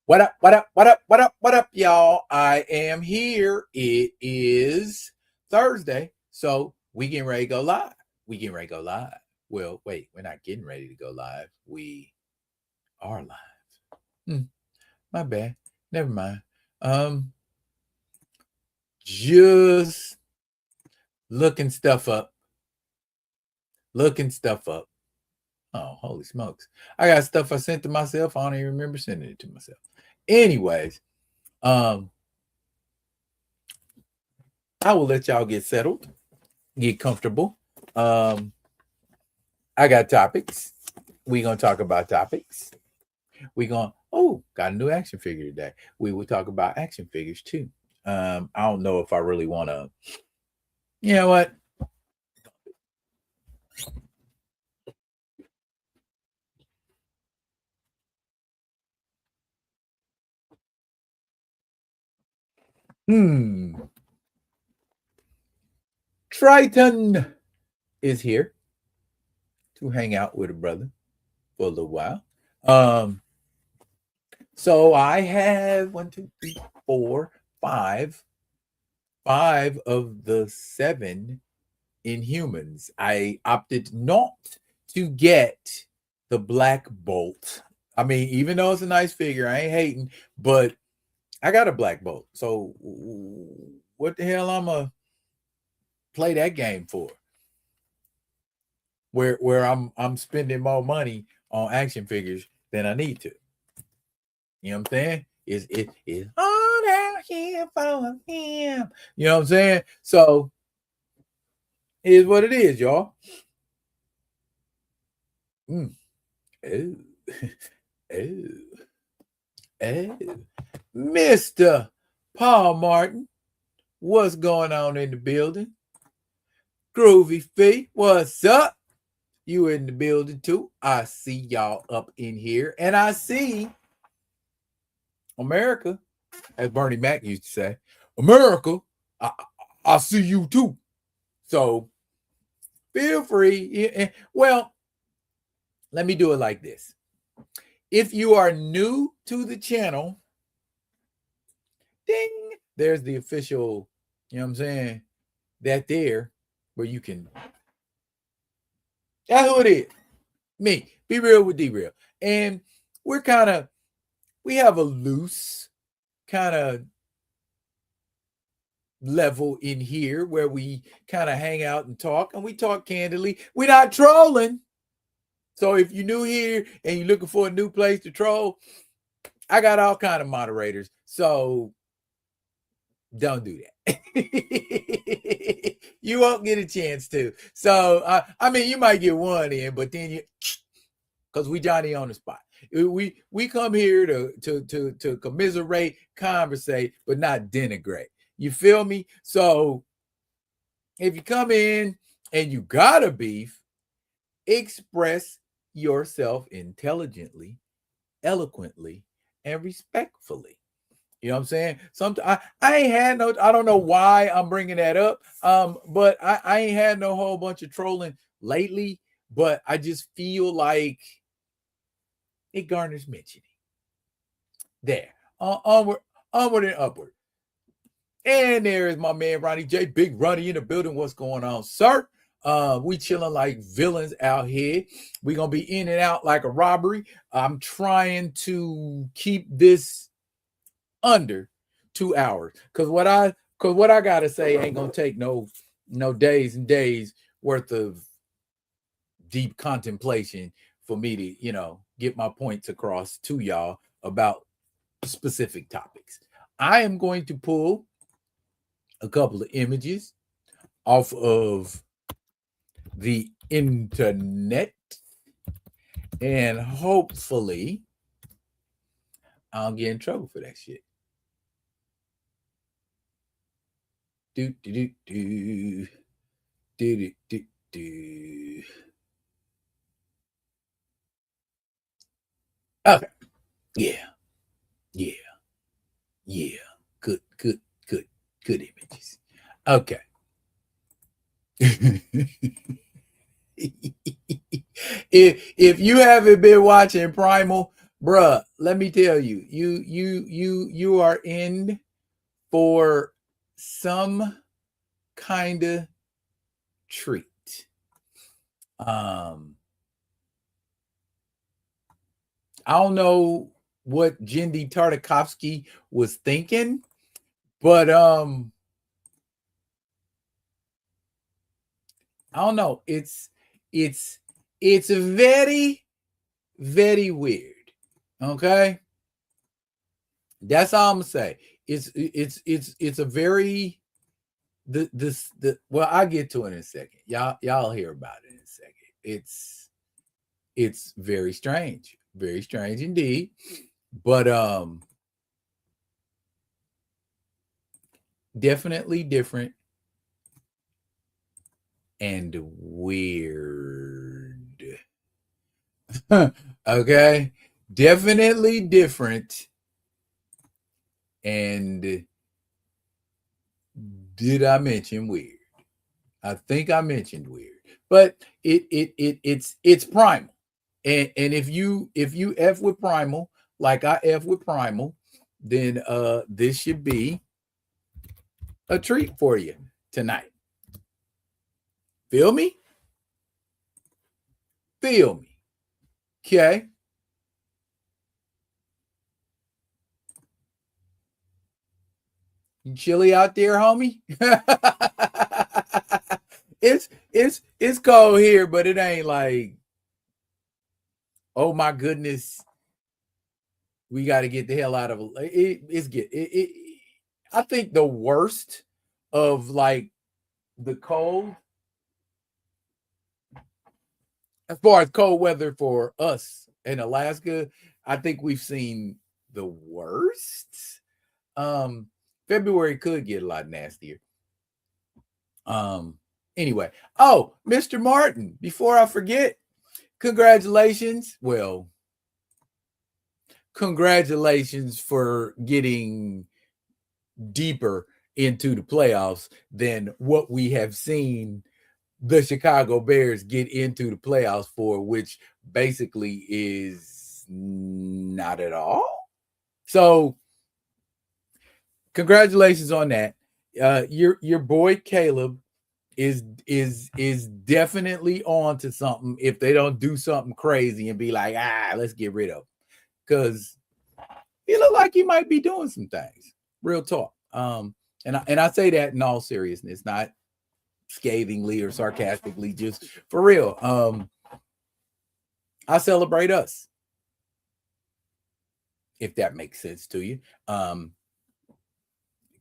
What up, what up, what up, what up, what up, y'all? I am here. It is Thursday, so we getting ready to go live. We getting ready to go live. Well, wait, we're not getting ready to go live. We are live. My bad. Never mind. Just looking stuff up. Oh, holy smokes. I got stuff I sent to myself. I don't even remember sending it to myself. Anyways, I will let y'all get settled, get comfortable. I got topics. We're gonna talk about topics. Got a new action figure today. We will talk about action figures too. I don't know if I really want to. You know what? Triton is here to hang out with a brother for a little while. So I have 1, 2, 3, 4, 5 of the 7 Inhumans. I opted not to get the Black Bolt. I mean, even though it's a nice figure, I ain't hating, but I got a Black Bolt. So what the hell I'm gonna play that game for? Where I'm spending more money on action figures than I need to. You know what I'm saying? Is all out here for him. You know what I'm saying? So it is what it is, y'all. Oh. Mr. Paul Martin, what's going on in the building? Groovy Fee, what's up? You in the building too? I see y'all up in here, and I see America, as Bernie Mac used to say, America, I see you too. So feel free. Well, let me do it like this. If you are new to the channel, ding, there's the official, you know what I'm saying, that there where you can. That's who it is. Me. Be real with D-Real. And we have a loose kind of level in here where we kind of hang out and talk, and we talk candidly. We're not trolling. So if you're new here and you're looking for a new place to troll, I got all kind of moderators. So don't do that. You won't get a chance to. So I mean, you might get one in, but then because we Johnny on the spot. We come here to commiserate, conversate, but not denigrate. You feel me? So if you come in and you got a beef, express yourself intelligently, eloquently, and respectfully. You know what I'm saying? Sometimes I ain't had no, I don't know why I'm bringing that up. But I ain't had no whole bunch of trolling lately, but I just feel like it garners mentioning. There. Onward and upward. And there is my man Ronnie J. Big Ronnie in the building. What's going on, sir? We chilling like villains out here. We're gonna be in and out like a robbery. I'm trying to keep this under 2 hours. Cause what I gotta say ain't gonna take no days and days worth of deep contemplation for me to, get my points across to y'all about specific topics. I am going to pull a couple of images off of the internet, and hopefully I'll get in trouble for that shit. Do. Okay. Yeah. Good images. Okay. if you haven't been watching Primal, bruh, let me tell you, you are in for some kind of treat. I don't know what Jindy Tartakovsky was thinking, but I don't know. It's very, very weird. Okay. That's all I'm gonna say. It's a very the well, I'll get to it in a second. Y'all hear about it in a second. It's very strange indeed. But definitely different and weird. Okay, definitely different. And did I mention weird? I think I mentioned weird, but it's Primal. And if you F with Primal like I F with Primal, then this should be a treat for you tonight. Feel me? Feel me. Okay. You chilly out there, homie? it's cold here, but it ain't like, oh my goodness, we got to get the hell out of it. It's get it. I think the worst of like the cold, as far as cold weather for us in Alaska, I think we've seen the worst. February could get a lot nastier. Anyway, oh, Mr. Martin, before I forget, congratulations. Well, congratulations for getting deeper into the playoffs than what we have seen the Chicago Bears get into the playoffs for, which basically is not at all. So congratulations on that. Your boy Caleb is definitely on to something if they don't do something crazy and be like, let's get rid of him. Because he look like he might be doing some things. Real talk. And I say that in all seriousness, not scathingly or sarcastically, just for real. I celebrate us, if that makes sense to you.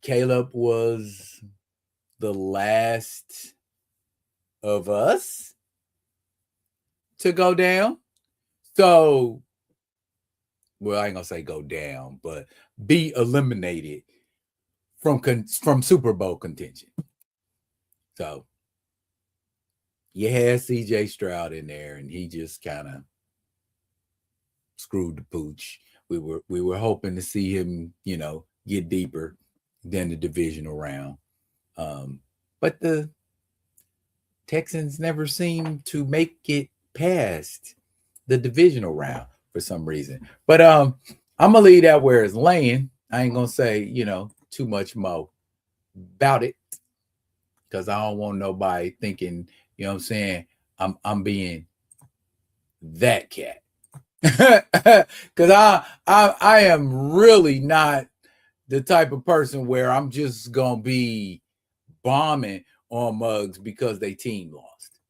Caleb was the last of us to go down. So, well, I ain't gonna say go down, but be eliminated from Super Bowl contention. So you had CJ Stroud in there, and he just kind of screwed the pooch. We were hoping to see him, get deeper than the divisional round. But the Texans never seem to make it past the divisional round for some reason. But I'm gonna leave that where it's laying. I ain't gonna say, too much more about it, because I don't want nobody thinking, you know what I'm saying, I'm being that cat. Because I am really not the type of person where I'm just gonna be bombing on mugs because they team lost.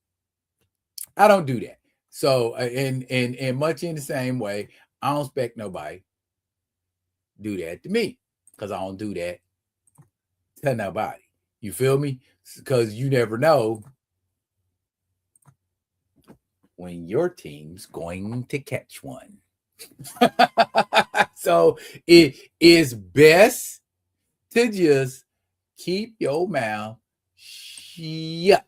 I don't do that. So and much in the same way, I don't expect nobody do that to me, because I don't do that to nobody. You feel me? Because you never know when your team's going to catch one. So it is best to just keep your mouth shut.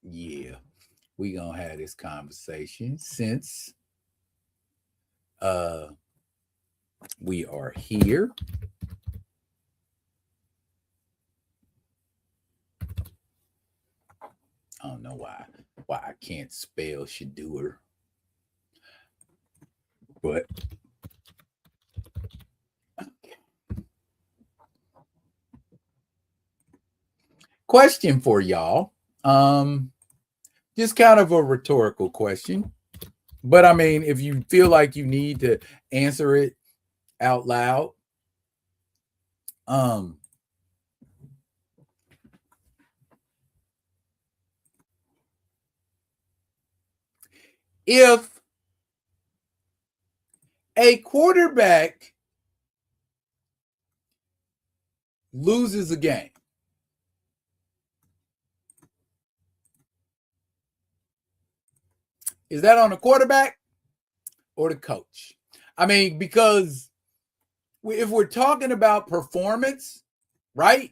Yeah, we gonna have this conversation since we are here. I don't know why I can't spell Shedeur. But okay. Question for y'all. Just kind of a rhetorical question. But I mean, if you feel like you need to answer it out loud, if a quarterback loses a game, is that on the quarterback or the coach? I mean, because if we're talking about performance, right?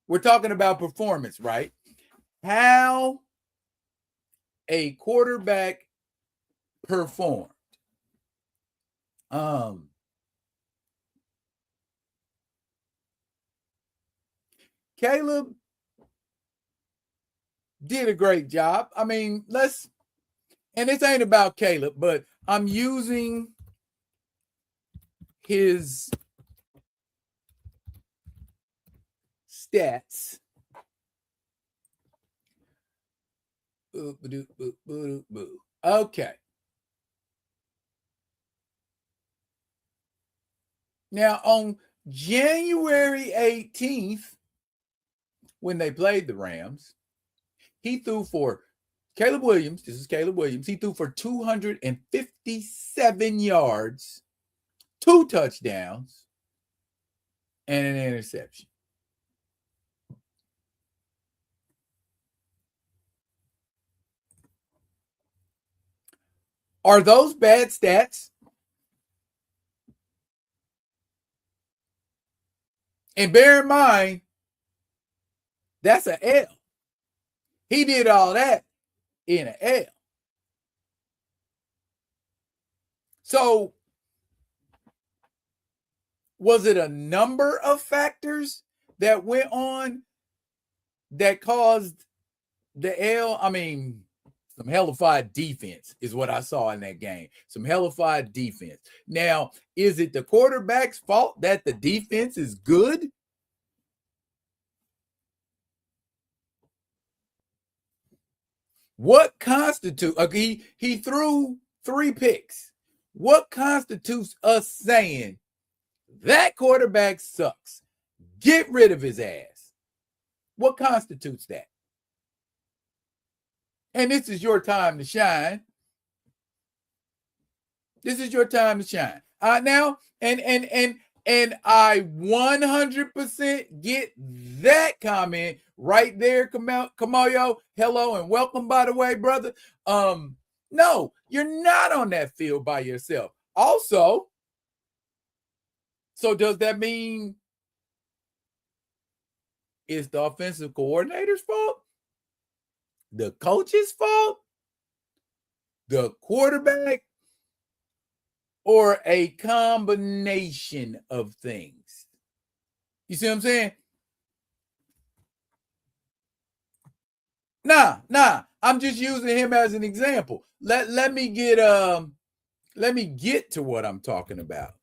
We're talking about performance, right? How a quarterback performed. Caleb did a great job. I mean, and this ain't about Caleb, but I'm using his stats. Okay. Now, on January 18th, when they played the Rams, he threw for Caleb Williams. This is Caleb Williams. He threw for 257 yards, 2 touchdowns, and an interception. Are those bad stats? And bear in mind, that's an L. He did all that in an L. So, was it a number of factors that went on that caused the L? I mean, some hellified defense is what I saw in that game. Some hellified defense. Now, is it the quarterback's fault that the defense is good? What constitutes, he threw 3 picks. What constitutes us saying that quarterback sucks? Get rid of his ass. What constitutes that? And this is your time to shine. This is your time to shine. Now, and I 100% get that comment right there, Kamoyo. Hello and welcome, by the way, brother. No, you're not on that field by yourself. Also, so does that mean it's the offensive coordinator's fault? The coach's fault? The quarterback? Or a combination of things? You see what I'm saying? Nah. I'm just using him as an example. Let me get to what I'm talking about.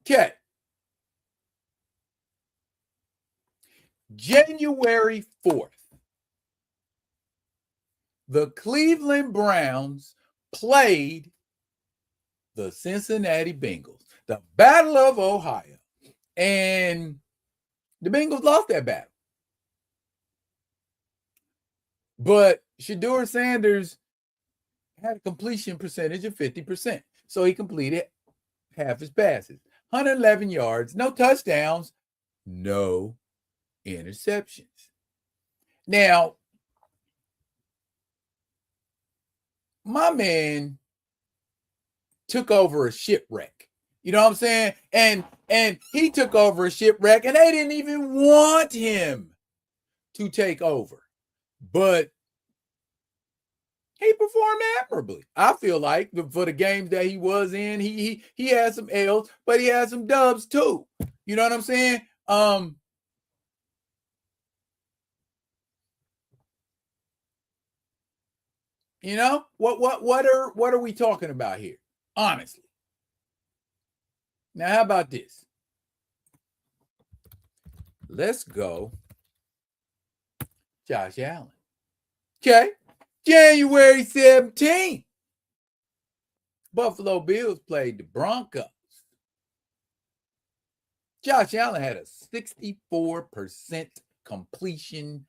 Okay. January 4th. The Cleveland Browns played the Cincinnati Bengals, the Battle of Ohio. And the Bengals lost that battle. But Shedeur Sanders had a completion percentage of 50%. So he completed half his passes. 111 yards, no touchdowns, no interceptions. Now, my man took over a shipwreck. You know what I'm saying? And he took over a shipwreck, and they didn't even want him to take over. But he performed admirably. I feel like for the games that he was in, he had some L's, but he had some dubs too. You know what I'm saying? You know, what are we talking about here? Honestly. Now, how about this? Let's go Josh Allen. Okay. January 17th. Buffalo Bills played the Broncos. Josh Allen had a 64% completion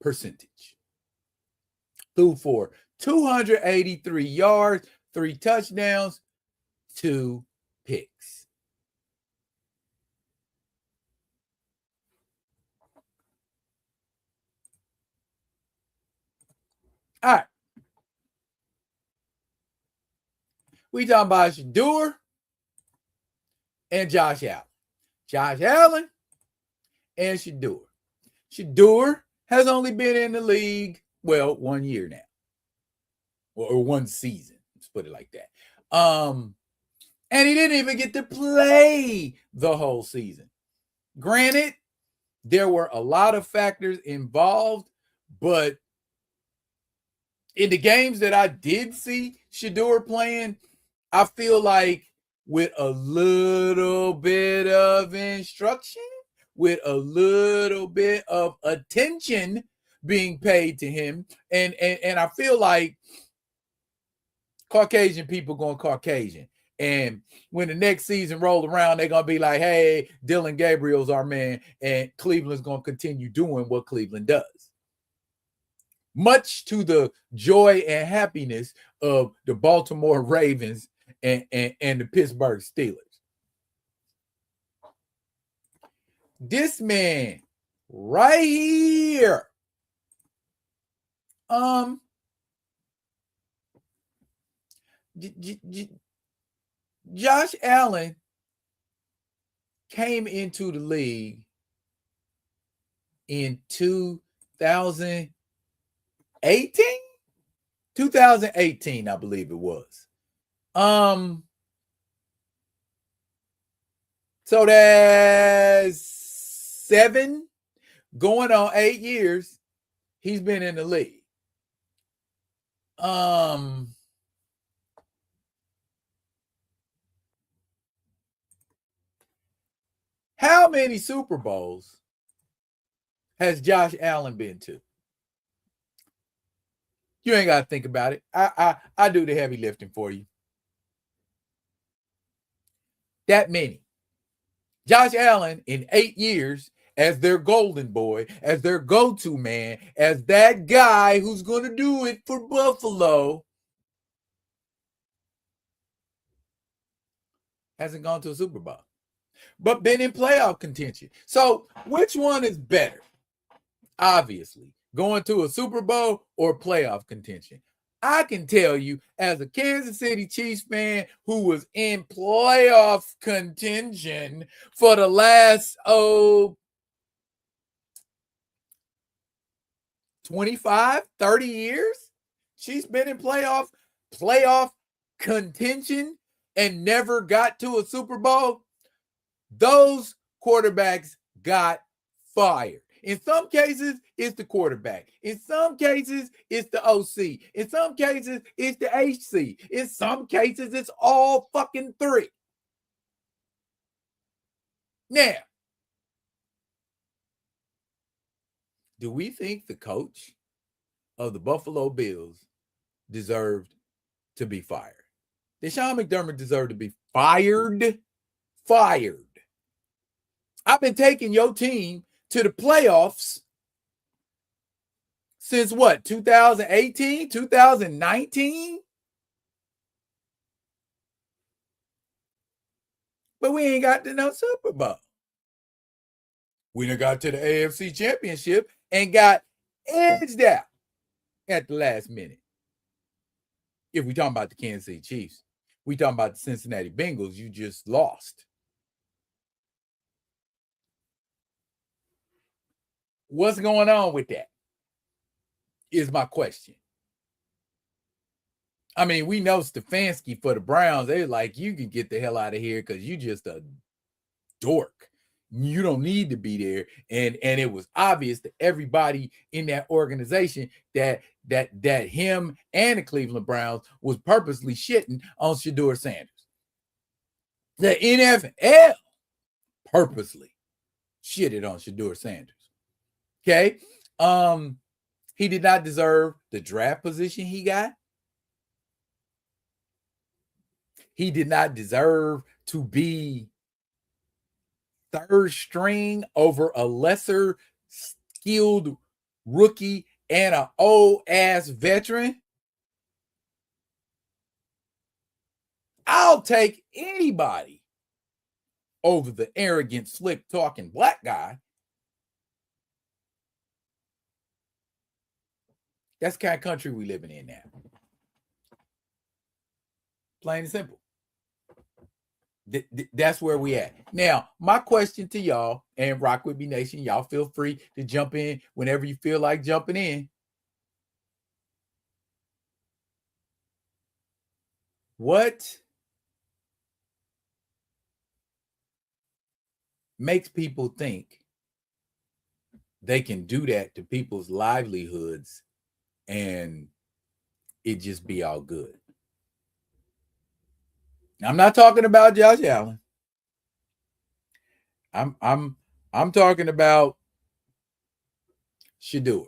percentage. Threw for 283 yards, 3 touchdowns, 2 picks. All right. We talking about Shedeur and Josh Allen. Josh Allen and Shedeur. Shedeur has only been in the league, well, 1 year now. Or 1 season. Let's put it like that. And he didn't even get to play the whole season. Granted, there were a lot of factors involved, but in the games that I did see Shedeur playing, I feel like with a little bit of instruction, with a little bit of attention being paid to him, and I feel like Caucasian people going Caucasian. And when the next season roll around, they're going to be like, hey, Dylan Gabriel's our man, and Cleveland's going to continue doing what Cleveland does. Much to the joy and happiness of the Baltimore Ravens and the Pittsburgh Steelers. This man right here, Josh Allen came into the league in 2018, I believe it was. So that's 7 going on 8 years he's been in the league. How many Super Bowls has Josh Allen been to? You ain't got to think about it. I do the heavy lifting for you. That many. Josh Allen in 8 years as their golden boy, as their go-to man, as that guy who's going to do it for Buffalo, hasn't gone to a Super Bowl, but been in playoff contention. So which one is better? Obviously, going to a Super Bowl or playoff contention. I can tell you, as a Kansas City Chiefs fan who was in playoff contention for the last 25, 30 years, she's been in playoff contention and never got to a Super Bowl. Those quarterbacks got fired. In some cases, it's the quarterback. In some cases, it's the OC. In some cases, it's the HC. In some cases, it's all fucking 3. Now, do we think the coach of the Buffalo Bills deserved to be fired? Did Sean McDermott deserve to be fired? Fired. I've been taking your team to the playoffs since what, 2018, 2019? But we ain't got to no Super Bowl. We done got to the AFC Championship and got edged out at the last minute. If we talking about the Kansas City Chiefs, we talking about the Cincinnati Bengals, you just lost. What's going on with that is my question. I mean, we know Stefanski for the Browns. They're like, you can get the hell out of here because you just a dork. You don't need to be there. And it was obvious to everybody in that organization that him and the Cleveland Browns was purposely shitting on Shedeur Sanders. The NFL purposely shitted on Shedeur Sanders. Okay. He did not deserve the draft position he got. He did not deserve to be third string over a lesser skilled rookie and an old ass veteran. I'll take anybody over the arrogant, slick talking black guy. That's the kind of country we living in now. Plain and simple. That's where we at. Now, my question to y'all and Rock With Me Nation, y'all feel free to jump in whenever you feel like jumping in. What makes people think they can do that to people's livelihoods and it just be all good? I'm not talking about Josh Allen. I'm talking about Shedeur.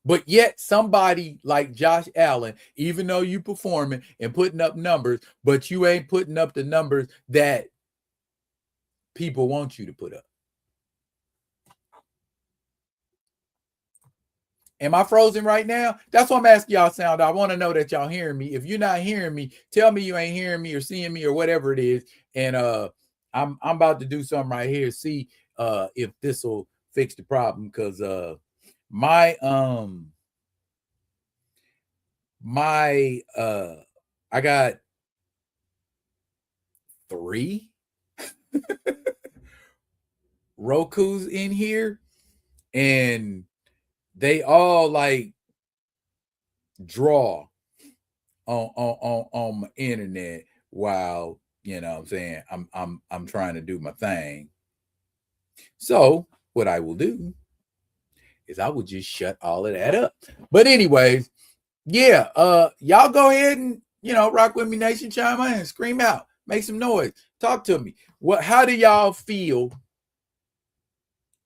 But yet somebody like Josh Allen, even though you performing and putting up numbers, but you ain't putting up the numbers that people want you to put up. Am I frozen right now? That's what I'm asking y'all sound. I want to know that y'all hearing me. If you're not hearing me, tell me you ain't hearing me or seeing me or whatever it is. And I'm about to do something right here. See if this will fix the problem. Because I got 3 Roku's in here, and they all like draw on my internet while, you know what I'm saying, I'm trying to do my thing. So what I will do is I will just shut all of that up. But anyways, yeah, y'all go ahead and, you know, Rock With Me Nation, chime in, scream out, make some noise, talk to me. How do y'all feel?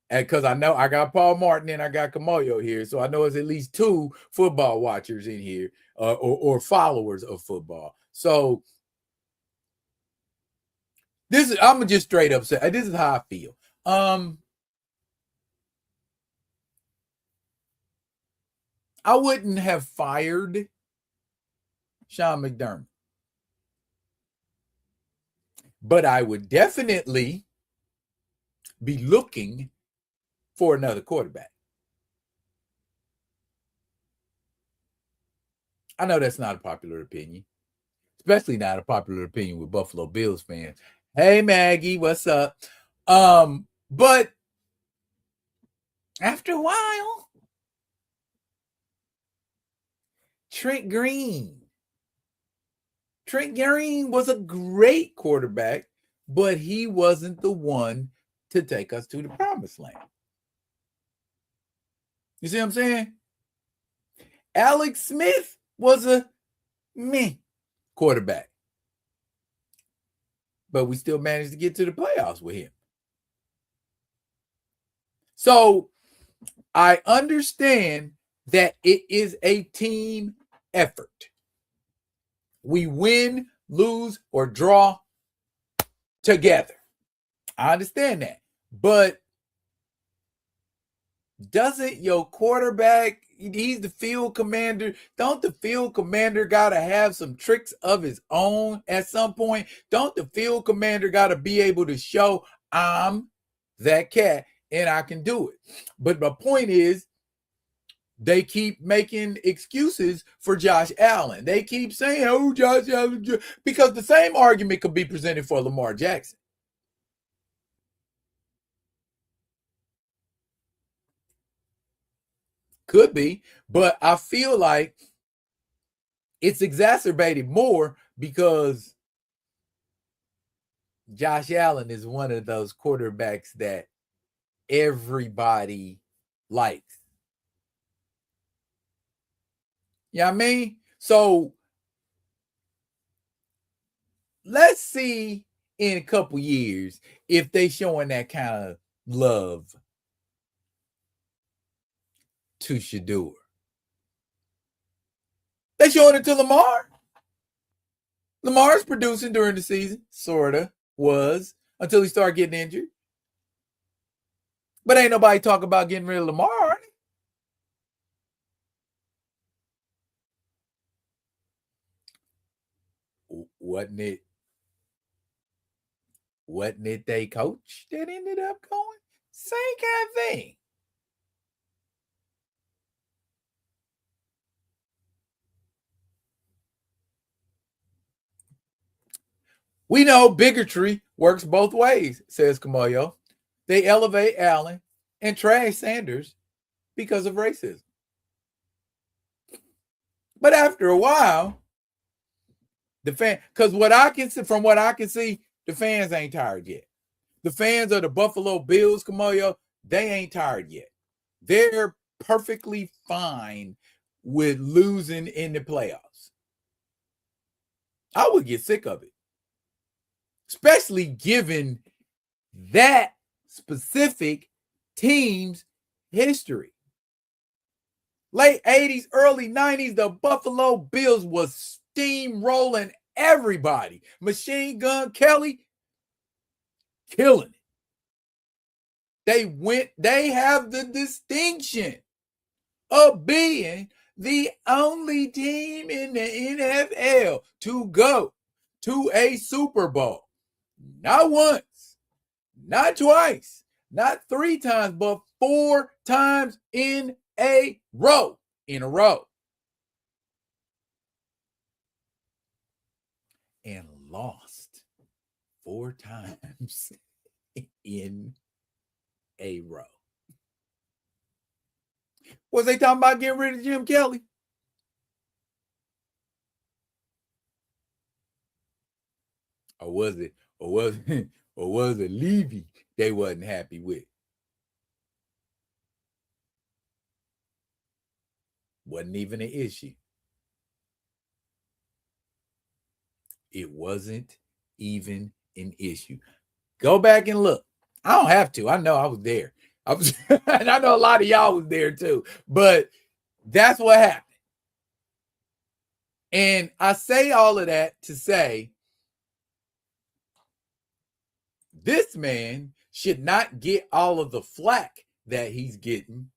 Because I know I got Paul Martin and I got Kamoyo here, so I know it's at least 2 football watchers in here, or followers of football. So this is, I'm just straight up say, this is how I feel. I wouldn't have fired Sean McDermott, but I would definitely be looking for another quarterback. I know that's not a popular opinion, especially not a popular opinion with Buffalo Bills fans. Hey, Maggie, what's up? But after a while, Trent Green was a great quarterback, but he wasn't the one to take us to the promised land. You see what I'm saying? Alex Smith was a meh quarterback, but we still managed to get to the playoffs with him. So I understand that it is a team effort. We win, lose, or draw together. I understand that. But doesn't your quarterback, he's the field commander, don't the field commander got to have some tricks of his own at some point? Don't the field commander got to be able to show I'm that cat and I can do it? But my point is, they keep making excuses for Josh Allen. They keep saying, oh, Josh Allen, because the same argument could be presented for Lamar Jackson. Could be, but I feel like it's exacerbated more because Josh Allen is one of those quarterbacks that everybody likes. You know what I mean? So let's see in a couple years if they showing that kind of love to Shador. They showing it to Lamar. Lamar's producing during the season, sorta was, until he started getting injured. But ain't nobody talking about getting rid of Lamar, are they? Wasn't it they coach that ended up going? Same kind of thing. We know bigotry works both ways, says Camoyo. They elevate Allen and trash Sanders because of racism. But after a while, the fan, because what I can see, from what I can see, the fans ain't tired yet. The fans of the Buffalo Bills, Camoyo, they ain't tired yet. They're perfectly fine with losing in the playoffs. I would get sick of it, especially given that specific team's history. Late 80s, early 90s, the Buffalo Bills was steamrolling everybody. Machine Gun Kelly, killing it. They have the distinction of being the only team in the NFL to go to a Super Bowl. Not once, not twice, not 3 times, but 4 times in a row. And lost 4 times in a row. Was they talking about getting rid of Jim Kelly? Or was it Levy they wasn't happy with? Wasn't even an issue. It wasn't even an issue. Go back and look. I don't have to. I know I was there. And I know a lot of y'all was there too. But that's what happened. And I say all of that to say this man should not get all of the flack that he's getting.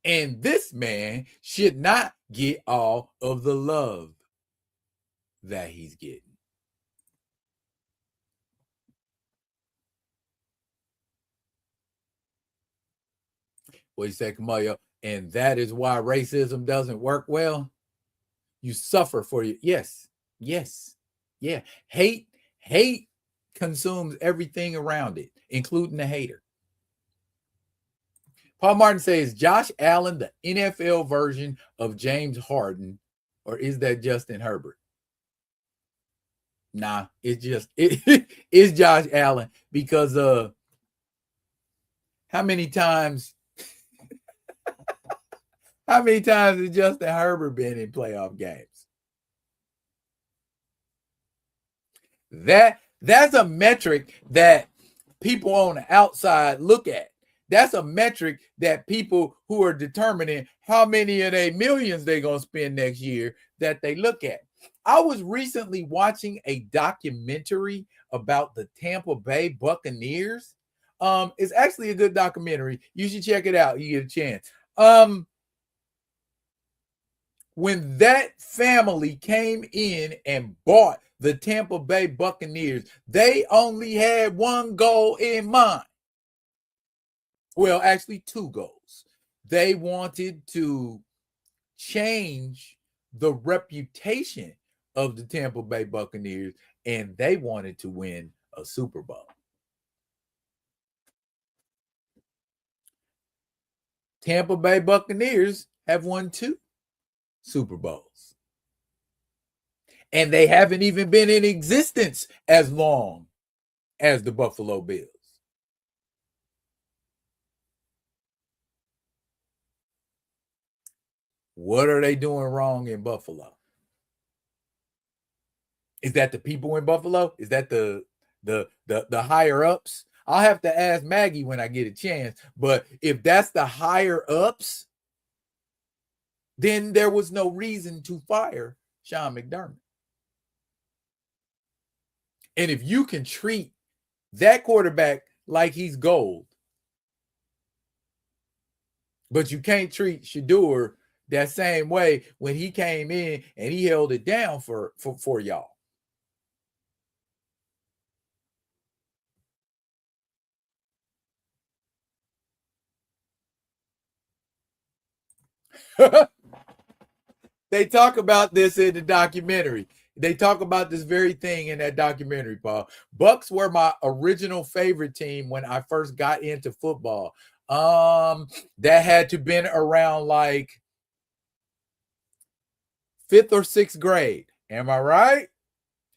And this man should not get all of the love that he's getting. What you say, Kamayo? And that is why racism doesn't work well. You suffer for you. Yes. Yeah. Hate consumes everything around it, including the hater. Paul Martin says, Josh Allen, the NFL version of James Harden, or is that Justin Herbert? Nah, it's Josh Allen because how many times has Justin Herbert been in playoff games? That's a metric that people on the outside look at. That's a metric that people who are determining how many of their millions they're going to spend next year that they look at. I was recently watching a documentary about the Tampa Bay Buccaneers. It's actually a good documentary. You should check it out. You get a chance. When that family came in and bought the Tampa Bay Buccaneers, they only had one goal in mind. Well, actually 2 goals. They wanted to change the reputation of the Tampa Bay Buccaneers, and they wanted to win a Super Bowl. Tampa Bay Buccaneers have won 2 Super Bowls. And they haven't even been in existence as long as the Buffalo Bills. What are they doing wrong in Buffalo? Is that the people in Buffalo? Is that the higher ups? I'll have to ask Maggie when I get a chance. But if that's the higher ups, then there was no reason to fire Sean McDermott. And if you can treat that quarterback like he's gold, but you can't treat Shedeur that same way when he came in and he held it down for y'all. They talk about this in the documentary. They talk about this very thing in that documentary, Paul. Bucks were my original favorite team when I first got into football. That had to been around like 5th or 6th grade. Am I right?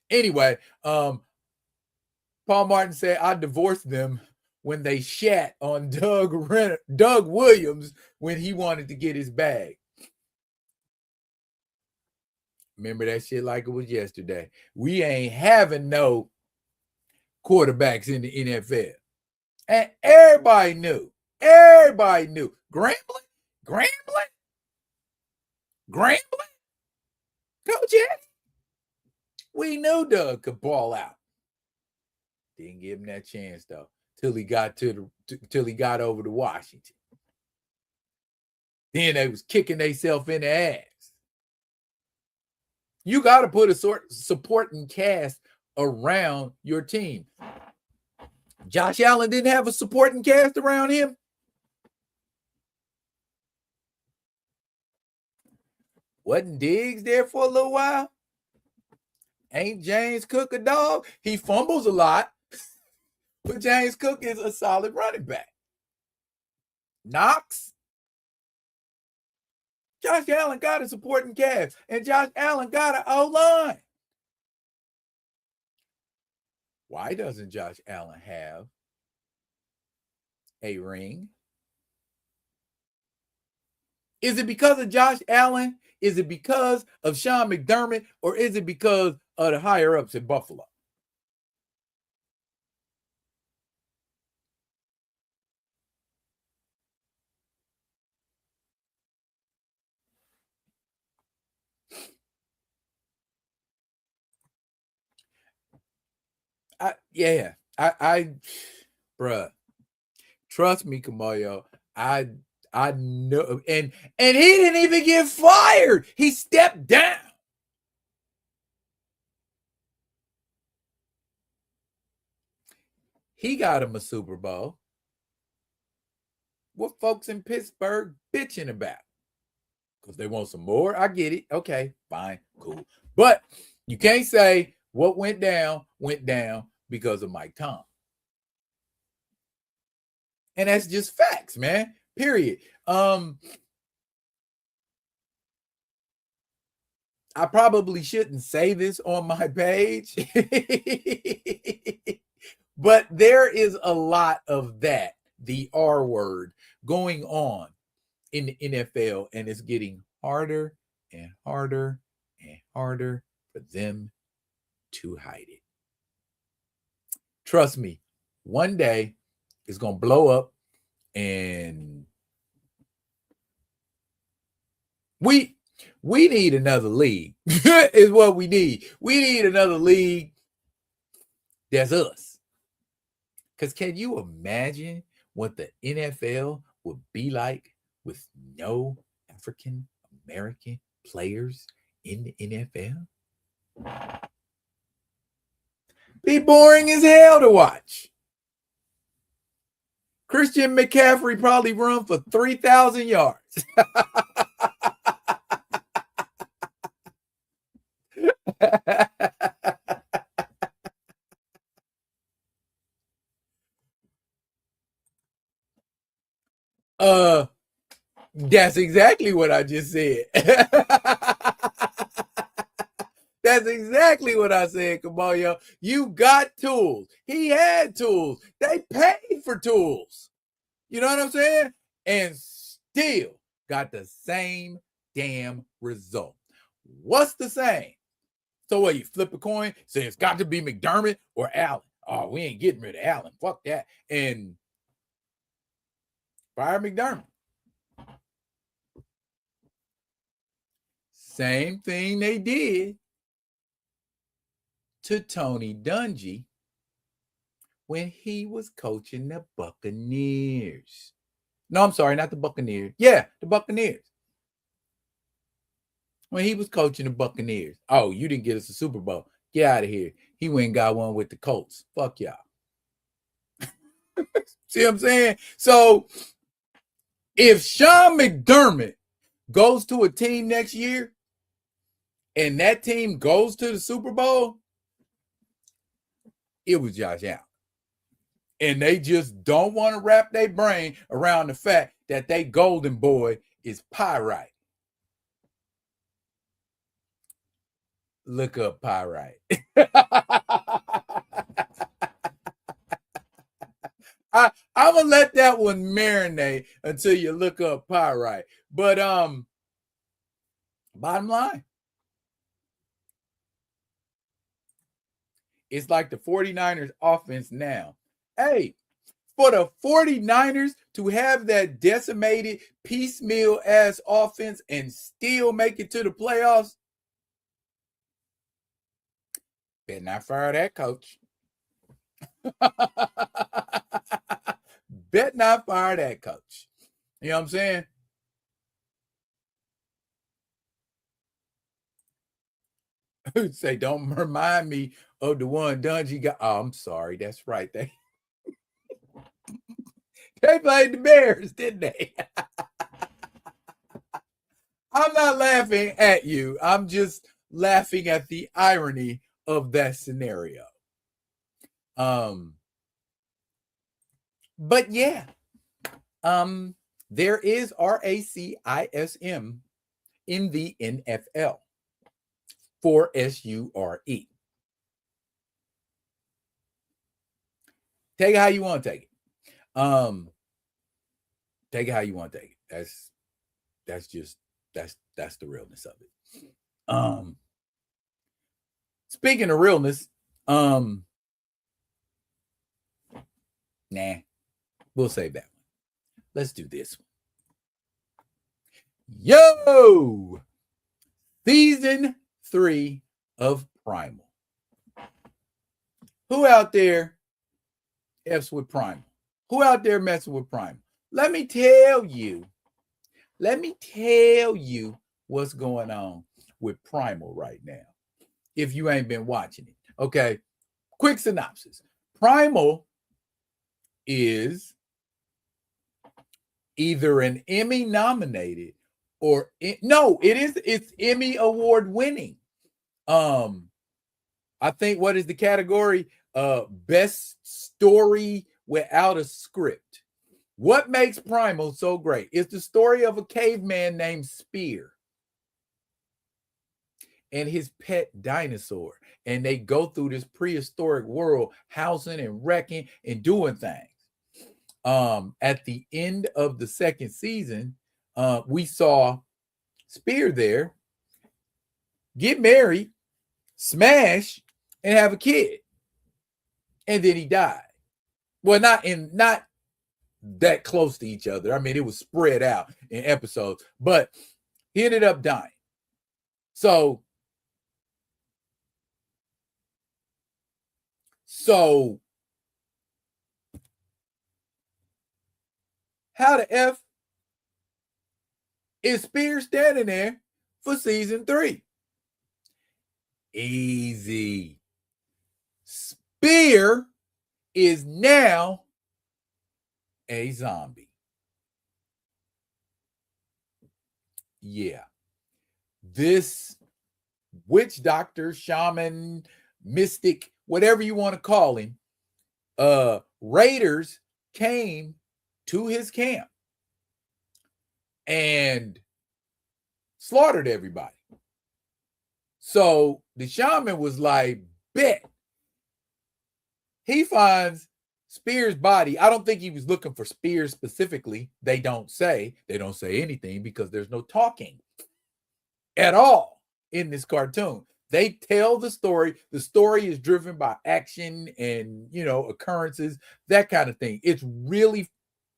Anyway, Paul Martin said I divorced them when they shat on Doug Williams when he wanted to get his bag. Remember that shit like it was yesterday. We ain't having no quarterbacks in the NFL. And everybody knew. Everybody knew. Grambling? Coach Eddie? We knew Doug could ball out. Didn't give him that chance though, till he got over to Washington. Then they was kicking themselves in the ass. You got to put a supporting cast around your team. Josh Allen didn't have a supporting cast around him. Wasn't Diggs there for a little while? Ain't James Cook a dog? He fumbles a lot, but James Cook is a solid running back. Knox? Josh Allen got a supporting cast, and Josh Allen got an O-line. Why doesn't Josh Allen have a ring? Is it because of Josh Allen? Is it because of Sean McDermott? Or is it because of the higher ups in Buffalo? Bruh, trust me, Kamayo. I know, and he didn't even get fired. He stepped down. He got him a Super Bowl. What folks in Pittsburgh bitching about? Because they want some more. I get it. Okay, fine, cool. But you can't say what went down because of Mike Tom. And that's just facts, man. Period. I probably shouldn't say this on my page, but there is a lot of that, the R word, going on in the NFL, and it's getting harder and harder and harder for them to hide it. Trust me, one day it's going to blow up, and we need another league is what we need. We need another league that's us. Because can you imagine what the NFL would be like with no African American players in the NFL? Be boring as hell to watch. Christian McCaffrey probably run for 3,000 yards. That's exactly what I just said. That's exactly what I said, Caballo. You got tools. He had tools. They paid for tools. You know what I'm saying? And still got the same damn result. What's the same? So what, you flip a coin, say it's got to be McDermott or Allen. Oh, we ain't getting rid of Allen. Fuck that. And fire McDermott. Same thing they did to Tony Dungy when he was coaching the Buccaneers. No, I'm sorry, not the Buccaneers. Yeah, the Buccaneers. When he was coaching the Buccaneers. Oh, you didn't get us a Super Bowl. Get out of here. He went and got one with the Colts. Fuck y'all. See what I'm saying? So if Sean McDermott goes to a team next year and that team goes to the Super Bowl, it was Josh Allen. And they just don't want to wrap their brain around the fact that they golden boy is Pyrite. Look up Pyrite. I'm gonna let that one marinate until you look up Pyrite. But bottom line, it's like the 49ers offense now. Hey, for the 49ers to have that decimated piecemeal ass offense and still make it to the playoffs, better not fire that coach. Bet not fire that coach. You know what I'm saying? Who'd say, don't remind me of the one Dungy got. Oh, I'm sorry. That's right. They played the Bears, didn't they? I'm not laughing at you. I'm just laughing at the irony of that scenario. But yeah, there is RACISM in the NFL for SURE. Take it how you want to take it. Take it how you want to take it. That's the realness of it. Speaking of realness, nah, we'll save that one. Let's do this one. Yo! Season 3 of Primal. Who out there F's with Primal? Who out there messing with Primal? Let me tell you what's going on with Primal right now, if you ain't been watching it. Okay, quick synopsis. Primal is either an Emmy nominated or it's Emmy award winning. I think, what is the category? Best story without a script. What makes Primal so great? It's the story of a caveman named Spear and his pet dinosaur. And they go through this prehistoric world, housing and wrecking and doing things. At the end of the second season, we saw Spear there get married, smash, and have a kid. And then he died. Well, not that close to each other. I mean, it was spread out in episodes, but he ended up dying. So how the F is Spear standing there for season 3? Easy. Spear is now a zombie. Yeah. This witch doctor, shaman, mystic, whatever you want to call him, raiders came to his camp and slaughtered everybody. So the shaman was like, bet. He finds Spear's body. I don't think he was looking for Spear specifically. They don't say anything because there's no talking at all in this cartoon. They tell the story. The story is driven by action and, occurrences, that kind of thing. It's really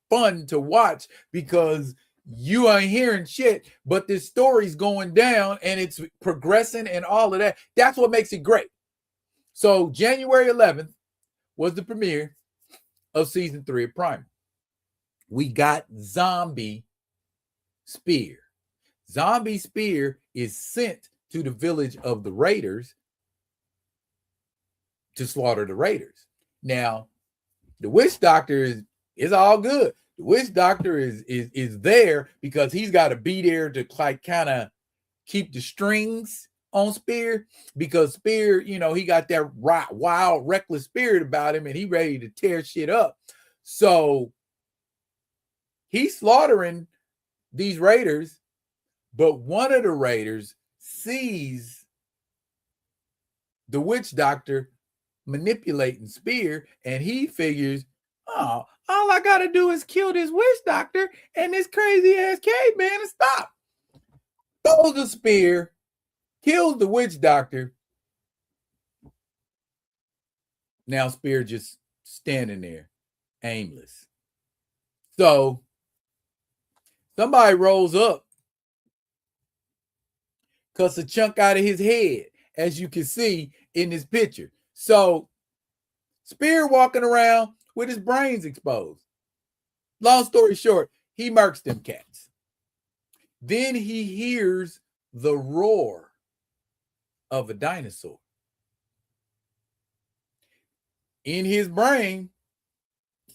fun to watch because you ain't hearing shit, but this story's going down and it's progressing and all of that. That's what makes it great. So January 11th was the premiere of season 3 of Primal. We got Zombie Spear. Zombie Spear is sent to the village of the Raiders to slaughter the Raiders. Now, the witch doctor is all good. The witch doctor is there because he's got to be there to kind of keep the strings on Spear, because Spear, he got that wild, reckless spirit about him and he ready to tear shit up. So he's slaughtering these Raiders, but one of the Raiders sees the witch doctor manipulating Spear and he figures, oh, all I got to do is kill this witch doctor and this crazy ass caveman and stop. Throws the spear, kills the witch doctor. Now Spear just standing there, aimless. So somebody rolls up, cuts a chunk out of his head, as you can see in this picture. So Spear walking around with his brains exposed. Long story short, he murks them cats. Then he hears the roar of a dinosaur. In his brain,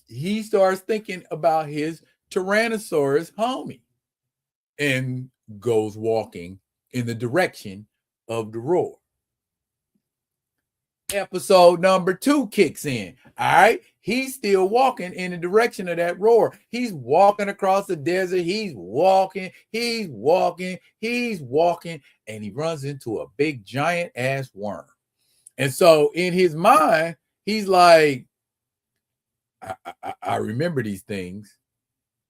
he starts thinking about his Tyrannosaurus homie and goes walking in the direction of the roar. Episode number 2 kicks in. All right. He's still walking in the direction of that roar. He's walking across the desert. He's walking, and he runs into a big giant ass worm. And so in his mind, he's like, I remember these things,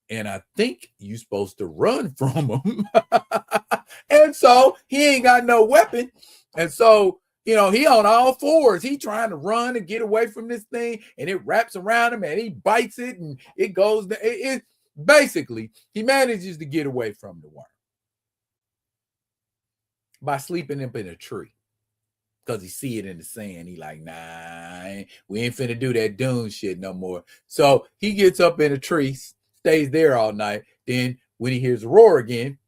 and I think you're supposed to run from them. And so he ain't got no weapon. And so, he on all fours. He trying to run and get away from this thing, and it wraps around him, and he bites it, and it goes. It basically, he manages to get away from the worm by sleeping up in a tree because he see it in the sand. He like, nah, we ain't finna do that Dune shit no more. So he gets up in a tree, stays there all night. Then when he hears the roar again,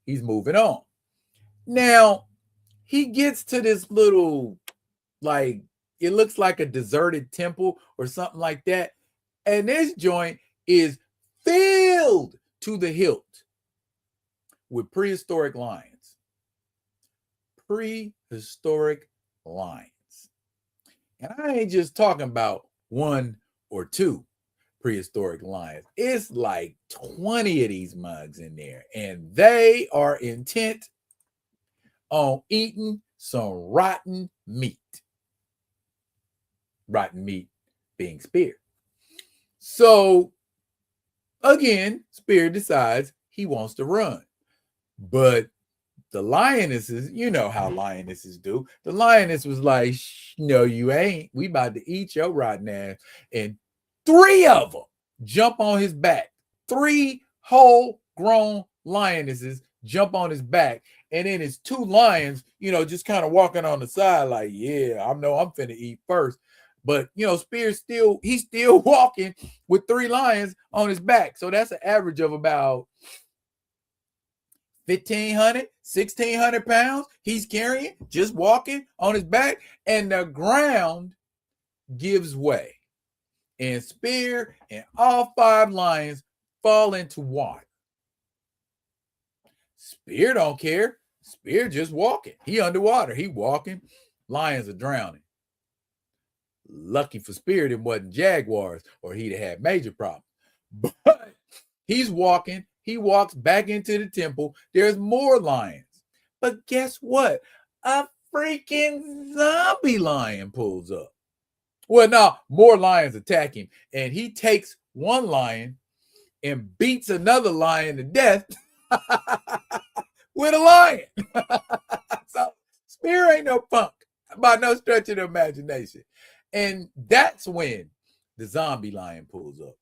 he's moving on. Now, he gets to this little, it looks like a deserted temple or something like that. And this joint is filled to the hilt with prehistoric lions. Prehistoric lions. And I ain't just talking about 1 or 2 prehistoric lions. It's like 20 of these mugs in there. And they are intent on eating some rotten meat. Rotten meat being Spear. So again, Spear decides he wants to run. But the lionesses, you know how lionesses do. The lioness was like, no, you ain't. We about to eat your rotten ass. And 3 of them jump on his back. 3 whole grown lionesses jump on his back. And then it's 2 lions, just kind of walking on the side like, yeah, I'm finna eat first. But, Spear's he's still walking with 3 lions on his back. So that's an average of about 1,500, 1,600 pounds he's carrying, just walking on his back. And the ground gives way. And Spear and all 5 lions fall into water. Spear don't care. Spear just walking. He underwater. He walking. Lions are drowning. Lucky for Spear, it wasn't jaguars, or he'd have had major problems. But he's walking. He walks back into the temple. There's more lions. But guess what? a freaking zombie lion pulls up. Well, no, more lions attack him, and he takes one lion and beats another lion to death with a lion. So Spear ain't no punk by no stretch of the imagination. And that's when the zombie lion pulls up.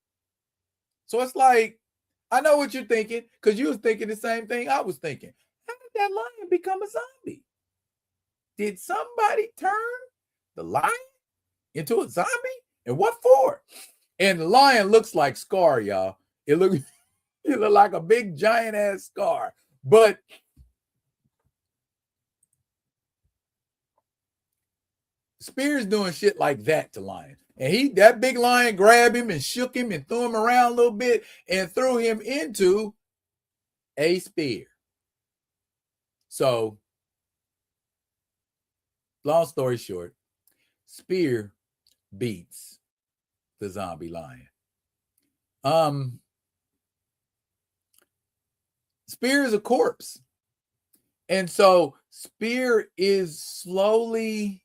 So it's like, I know what you're thinking, because you was thinking the same thing I was thinking. How did that lion become a zombie? Did somebody turn the lion into a zombie? And what for? And the lion looks like Scar, y'all. It look like a big giant ass Scar. But Spear's doing shit like that to lions. And that big lion grabbed him and shook him and threw him around a little bit and threw him into a spear. So, long story short, Spear beats the zombie lion. Spear is a corpse. And so Spear is slowly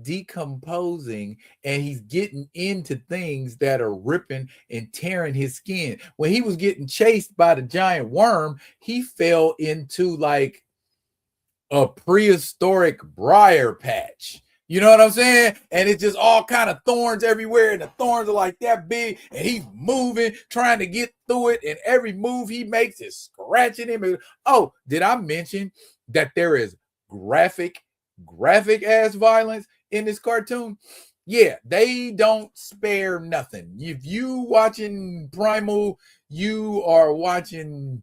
decomposing, and he's getting into things that are ripping and tearing his skin. When he was getting chased by the giant worm, he fell into like a prehistoric briar patch. You know what I'm saying? And it's just all kind of thorns everywhere, and the thorns are like that big, and he's moving, trying to get through it, and every move he makes is scratching him. Oh, did I mention that there is graphic ass violence in this cartoon? Yeah, they don't spare nothing. If you watching Primal, you are watching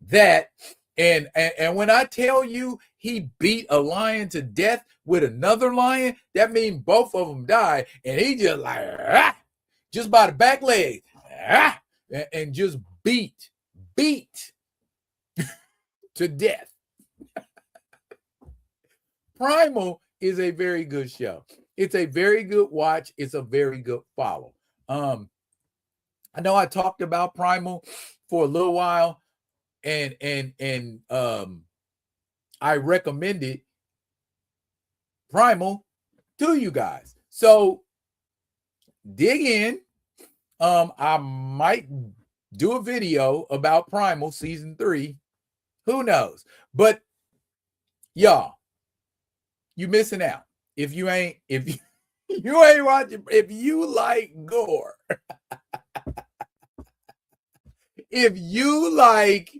that. And when I tell you he beat a lion to death with another lion, that means both of them died. And he just like, just by the back leg, and just beat to death. Primal is a very good show. It's a very good watch. It's a very good follow. I know I talked about Primal for a little while, and I recommended Primal to you guys. So dig in. I might do a video about Primal season 3. Who knows? But y'all, you missing out. If you ain't watching, if you like gore, if you like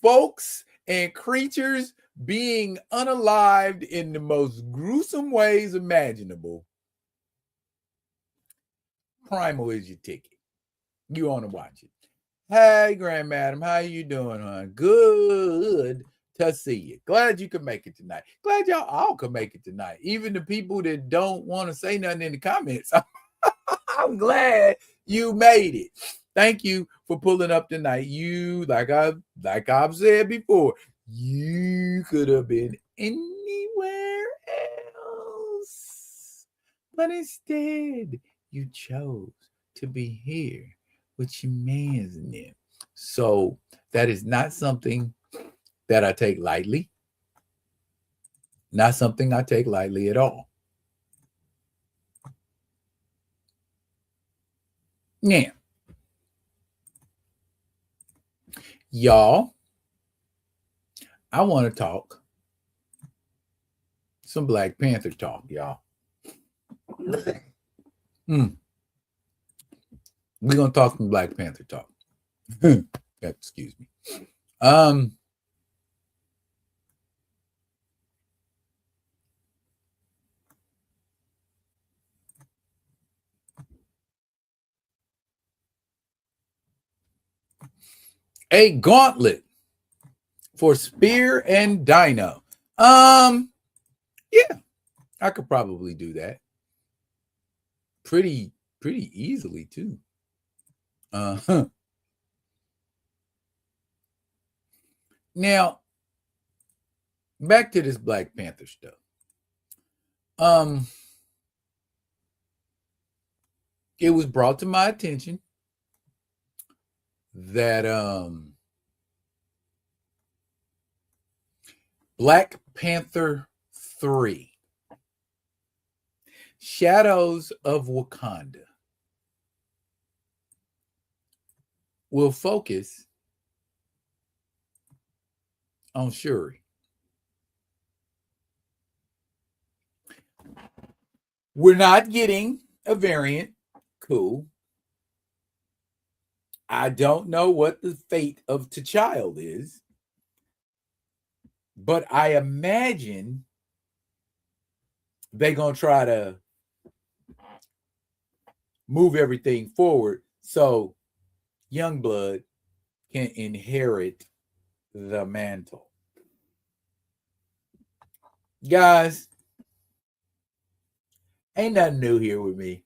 folks and creatures being unalived in the most gruesome ways imaginable, Primal is your ticket. You want to watch it. Hey, Grand Madam, how you doing, hon? Good to see you. Glad you could make it tonight. Glad y'all all could make it tonight. Even the people that don't want to say nothing in the comments. I'm glad you made it. Thank you for pulling up tonight. You, like I've said before, you could have been anywhere else, but instead you chose to be here with your man's in there. So that is not something that I take lightly. Not something I take lightly at all. Now, y'all, I want to talk some Black Panther talk, y'all. We're going to talk some Black Panther talk. Excuse me. A gauntlet for Spear and Dino. Yeah, I could probably do that. Pretty easily too. Now, back to this Black Panther stuff. It was brought to my attention that Black Panther 3, Shadows of Wakanda, will focus on Shuri. We're not getting a variant. Cool. I don't know what the fate of T'Challa is, but I imagine they're going to try to move everything forward so Youngblood can inherit the mantle. Guys, ain't nothing new here with me.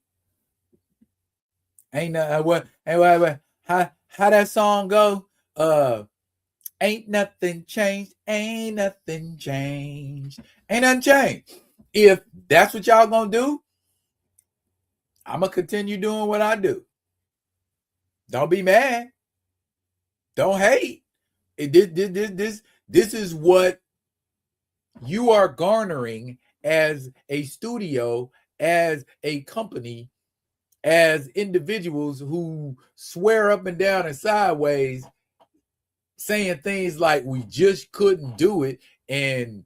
Ain't nothing. What? How that song go? Ain't nothing changed. Ain't nothing changed. Ain't nothing changed. If that's what y'all gonna do, I'm gonna continue doing what I do. Don't be mad. Don't hate. This is what you are garnering as a studio, as a company, as individuals who swear up and down and sideways, saying things like we just couldn't do it, and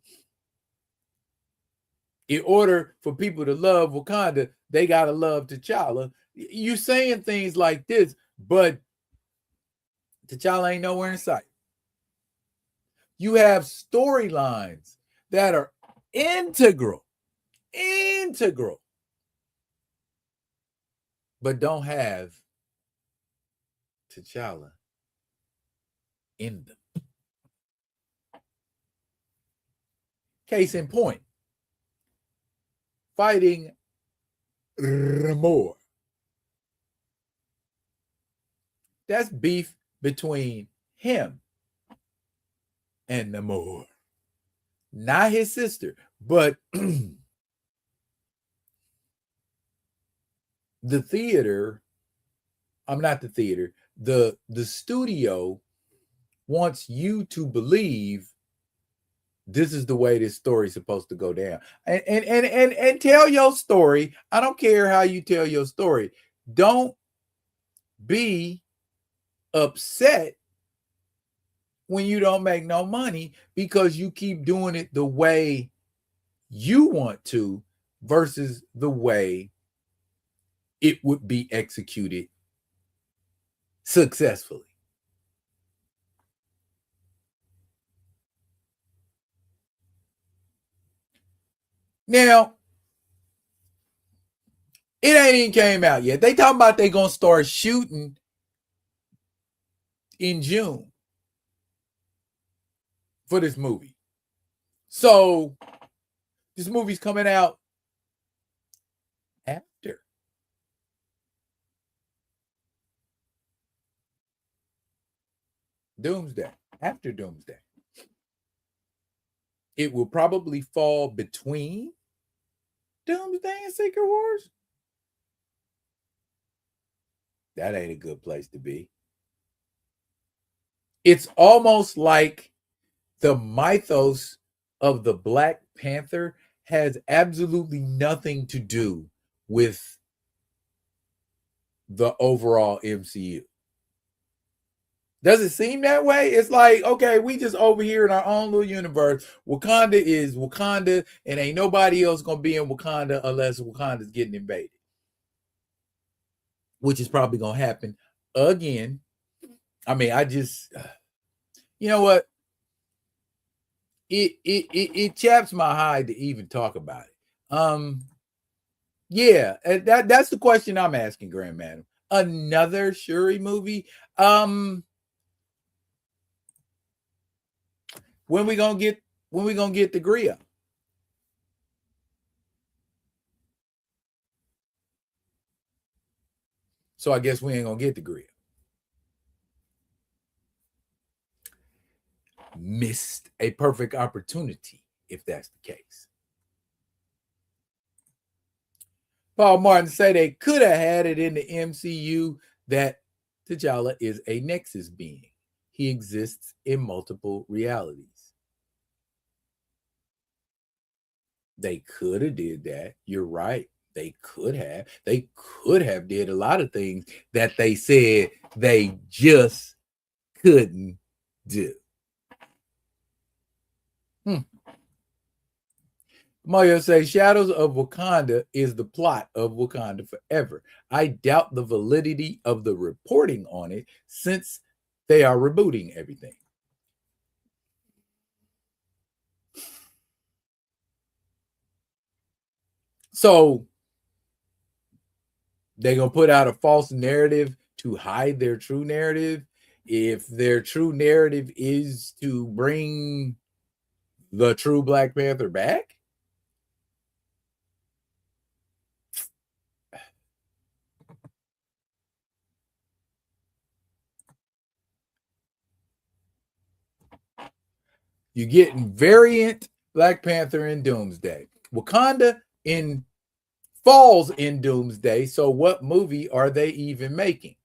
in order for people to love Wakanda, they gotta love T'Challa. You saying things like this, but T'Challa ain't nowhere in sight. You have storylines that are integral, but don't have T'Challa in them. Case in point, fighting Namor. That's beef between him and Namor. Not his sister, but the theater, I'm not the theater, the studio wants you to believe this is the way this story is supposed to go down. And tell your story. I don't care how you tell your story. Don't be upset when you don't make no money because you keep doing it the way you want to versus the way it would be executed successfully. Now, it ain't even came out yet. They talking about they gonna start shooting in June for this movie. So this movie's coming out after Doomsday. After Doomsday. It will probably fall between Doomsday and Secret Wars. That ain't a good place to be. It's almost like the mythos of the Black Panther has absolutely nothing to do with the overall MCU. Does it seem that way? It's like, okay, we just over here in our own little universe. Wakanda is Wakanda, and ain't nobody else gonna be in Wakanda unless Wakanda's getting invaded, which is probably gonna happen again. I mean, you know what? It chaps my hide to even talk about it. Yeah, that's the question I'm asking, Grand Madam. Another Shuri movie? When we gonna get the Gria? So I guess we ain't gonna get the Gria. Missed a perfect opportunity if that's the case. Paul Martin say they could have had it in the MCU that T'Challa is a Nexus being. He exists in multiple realities. They could have did that. You're right. They could have. They could have did a lot of things that they said they just couldn't do. Mario says Shadows of Wakanda is the plot of Wakanda Forever. I doubt the validity of the reporting on it since they are rebooting everything. So they're going to put out a false narrative to hide their true narrative. If their true narrative is to bring the true Black Panther back, you're getting variant Black Panther in Doomsday. Wakanda falls in Doomsday. So what movie are they even making?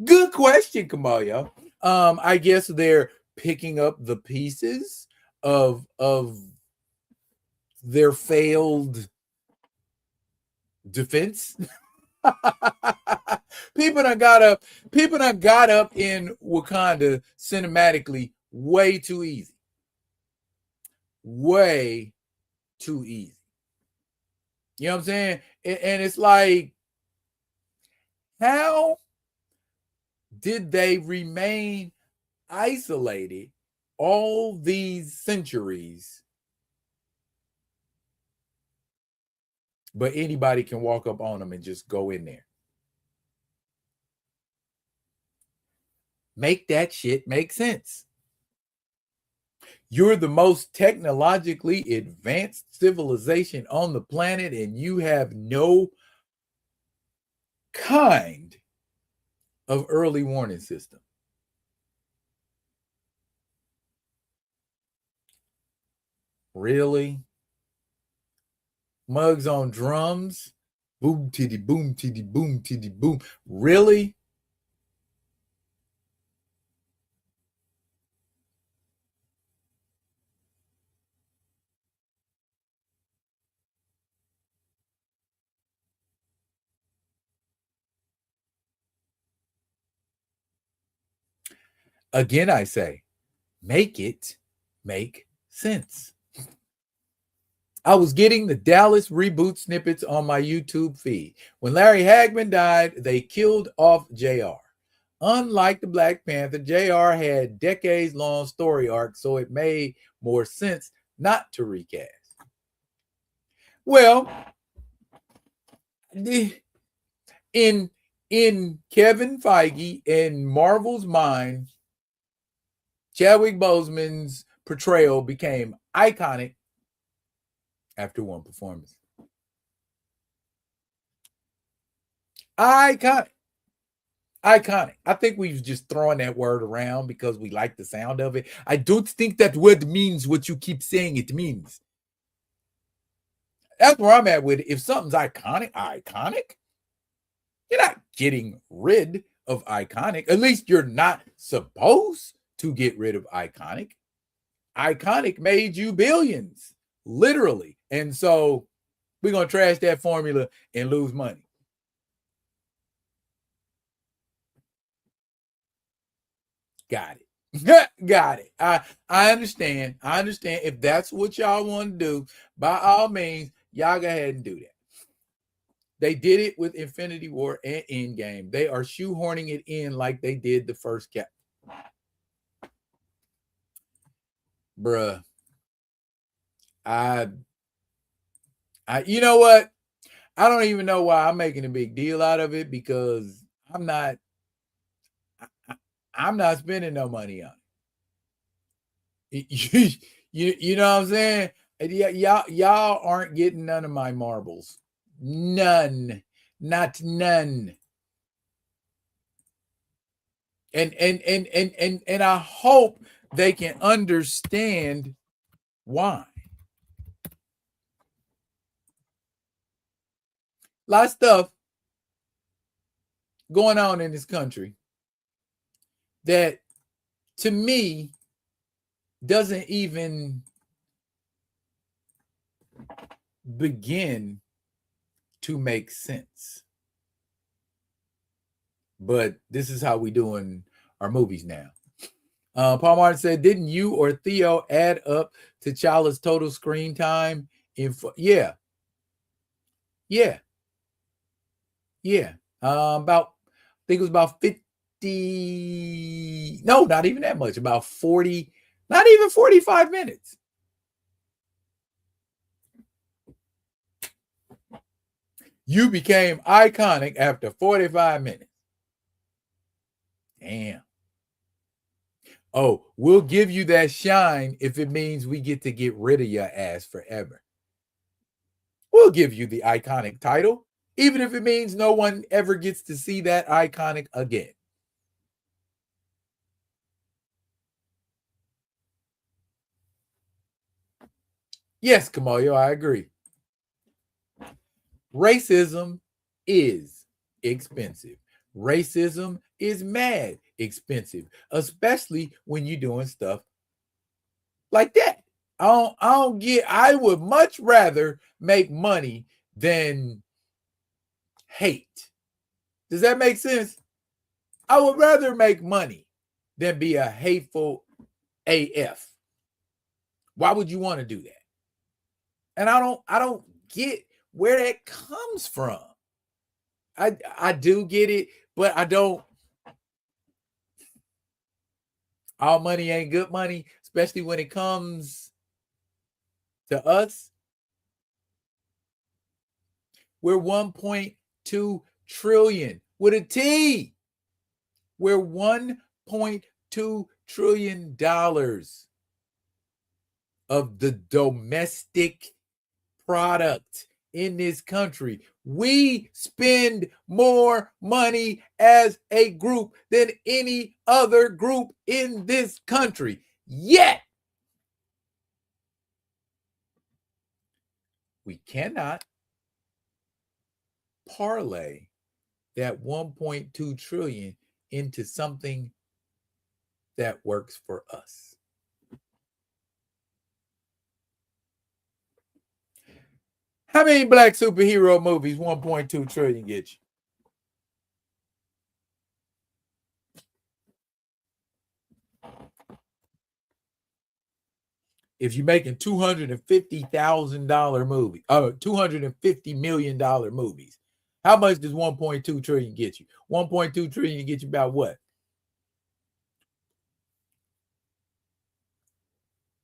Good question, Kamaya. I guess they're picking up the pieces of their failed defense. People done got up in Wakanda cinematically way too easy. Way too easy. You know what I'm saying? And it's like, how did they remain isolated all these centuries? But anybody can walk up on them and just go in there. Make that shit make sense. You're the most technologically advanced civilization on the planet, and you have no kind of early warning system. Really? Mugs on drums? Boom, titty, boom, titty, boom, titty, boom. Really? Again, I say, make it make sense. I was getting the Dallas reboot snippets on my YouTube feed. When Larry Hagman died, they killed off JR. Unlike the Black Panther, JR had decades-long story arc, so it made more sense not to recast. Well, in Kevin Feige and Marvel's mind, Chadwick Boseman's portrayal became iconic after one performance. Iconic. I think we've just thrown that word around because we like the sound of it. I don't think that word means what you keep saying it means. That's where I'm at with it. If something's iconic, you're not getting rid of iconic. At least you're not supposed to get rid of iconic. Iconic made you billions, literally. And so we're going to trash that formula and lose money. Got it. Got it. I understand. I understand. If that's what y'all want to do, by all means, y'all go ahead and do that. They did it with Infinity War and Endgame. They are shoehorning it in like they did the first cap. Bruh. You know what? I don't even know why I'm making a big deal out of it, because I'm not spending no money on it. You know what I'm saying? Y'all aren't getting none of my marbles. None. Not none. And I hope they can understand why. A lot of stuff going on in this country that, to me, doesn't even begin to make sense. But this is how we doing our movies now. Paul Martin said, didn't you or Theo add up T'Challa's total screen time? Yeah. About, I think it was about 50, no, not even that much, about 40, not even 45 minutes. You became iconic after 45 minutes. Damn. Oh, we'll give you that shine if it means we get to get rid of your ass forever. We'll give you the iconic title, even if it means no one ever gets to see that iconic again. Yes, Kamoyo, I agree. Racism is expensive. Racism is mad expensive, especially when you're doing stuff like that. I would much rather make money than hate. Does that make sense? I would rather make money than be a hateful AF. Why would you want to do that? And I don't get where that comes from. I do get it, but I don't. All money ain't good money, especially when it comes to us. We're 1.2 trillion with a T. We're 1.2 trillion dollars of the domestic product in this country. We spend more money as a group than any other group in this country. Yet, we cannot parlay that 1.2 trillion into something that works for us. How many black superhero movies 1.2 trillion get you? If you're making $250,000 movies, $250 million movies, how much does 1.2 trillion get you? 1.2 trillion get you about what?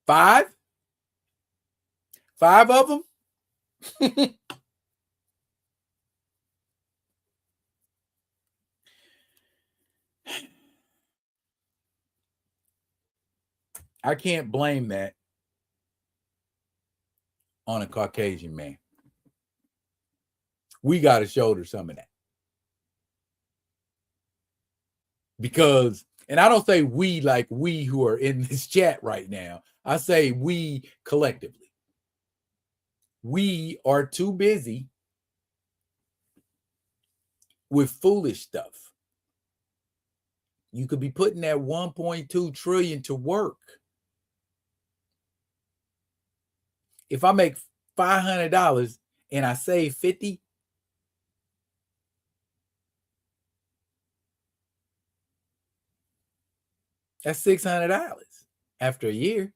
5? 5 of them? I can't blame that on a Caucasian man. We got to shoulder some of that. Because, and I don't say we like we who are in this chat right now. I say we collectively. We are too busy with foolish stuff. You could be putting that 1.2 trillion to work. If I make $500 and I save 50, that's $600 after a year.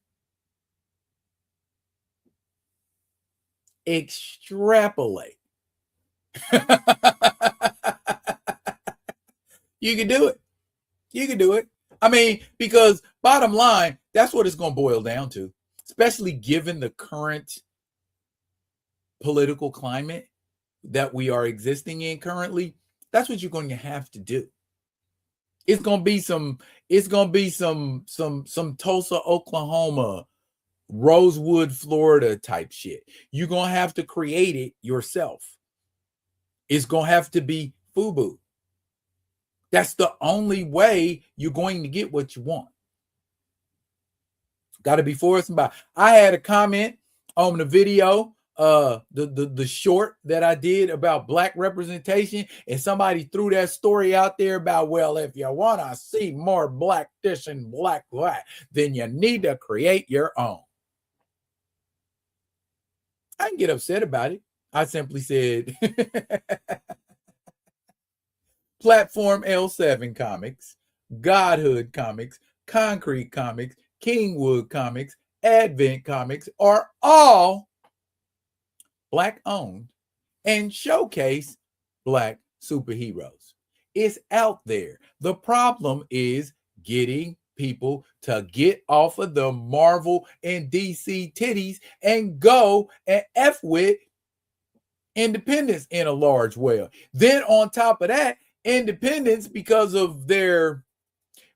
Extrapolate. You can do it. You can do it. I mean, because bottom line, that's what it's going to boil down to, especially given the current political climate that we are existing in currently. That's what you're going to have to do. It's going to be some Tulsa, Oklahoma, Rosewood, Florida type shit. You're going to have to create it yourself. It's going to have to be FUBU. That's the only way you're going to get what you want. Got to be forced by. I had a comment on the video, the short that I did about black representation, and somebody threw that story out there about, well, if you want to see more black this and black that, then you need to create your own. I didn't get upset about it. I simply said Platform L7 Comics, Godhood Comics, Concrete Comics, Kingwood Comics, Advent Comics are all Black owned and showcase Black superheroes. It's out there. The problem is getting people to get off of the Marvel and DC titties and go and F with independents in a large way. Then on top of that, independents, because of their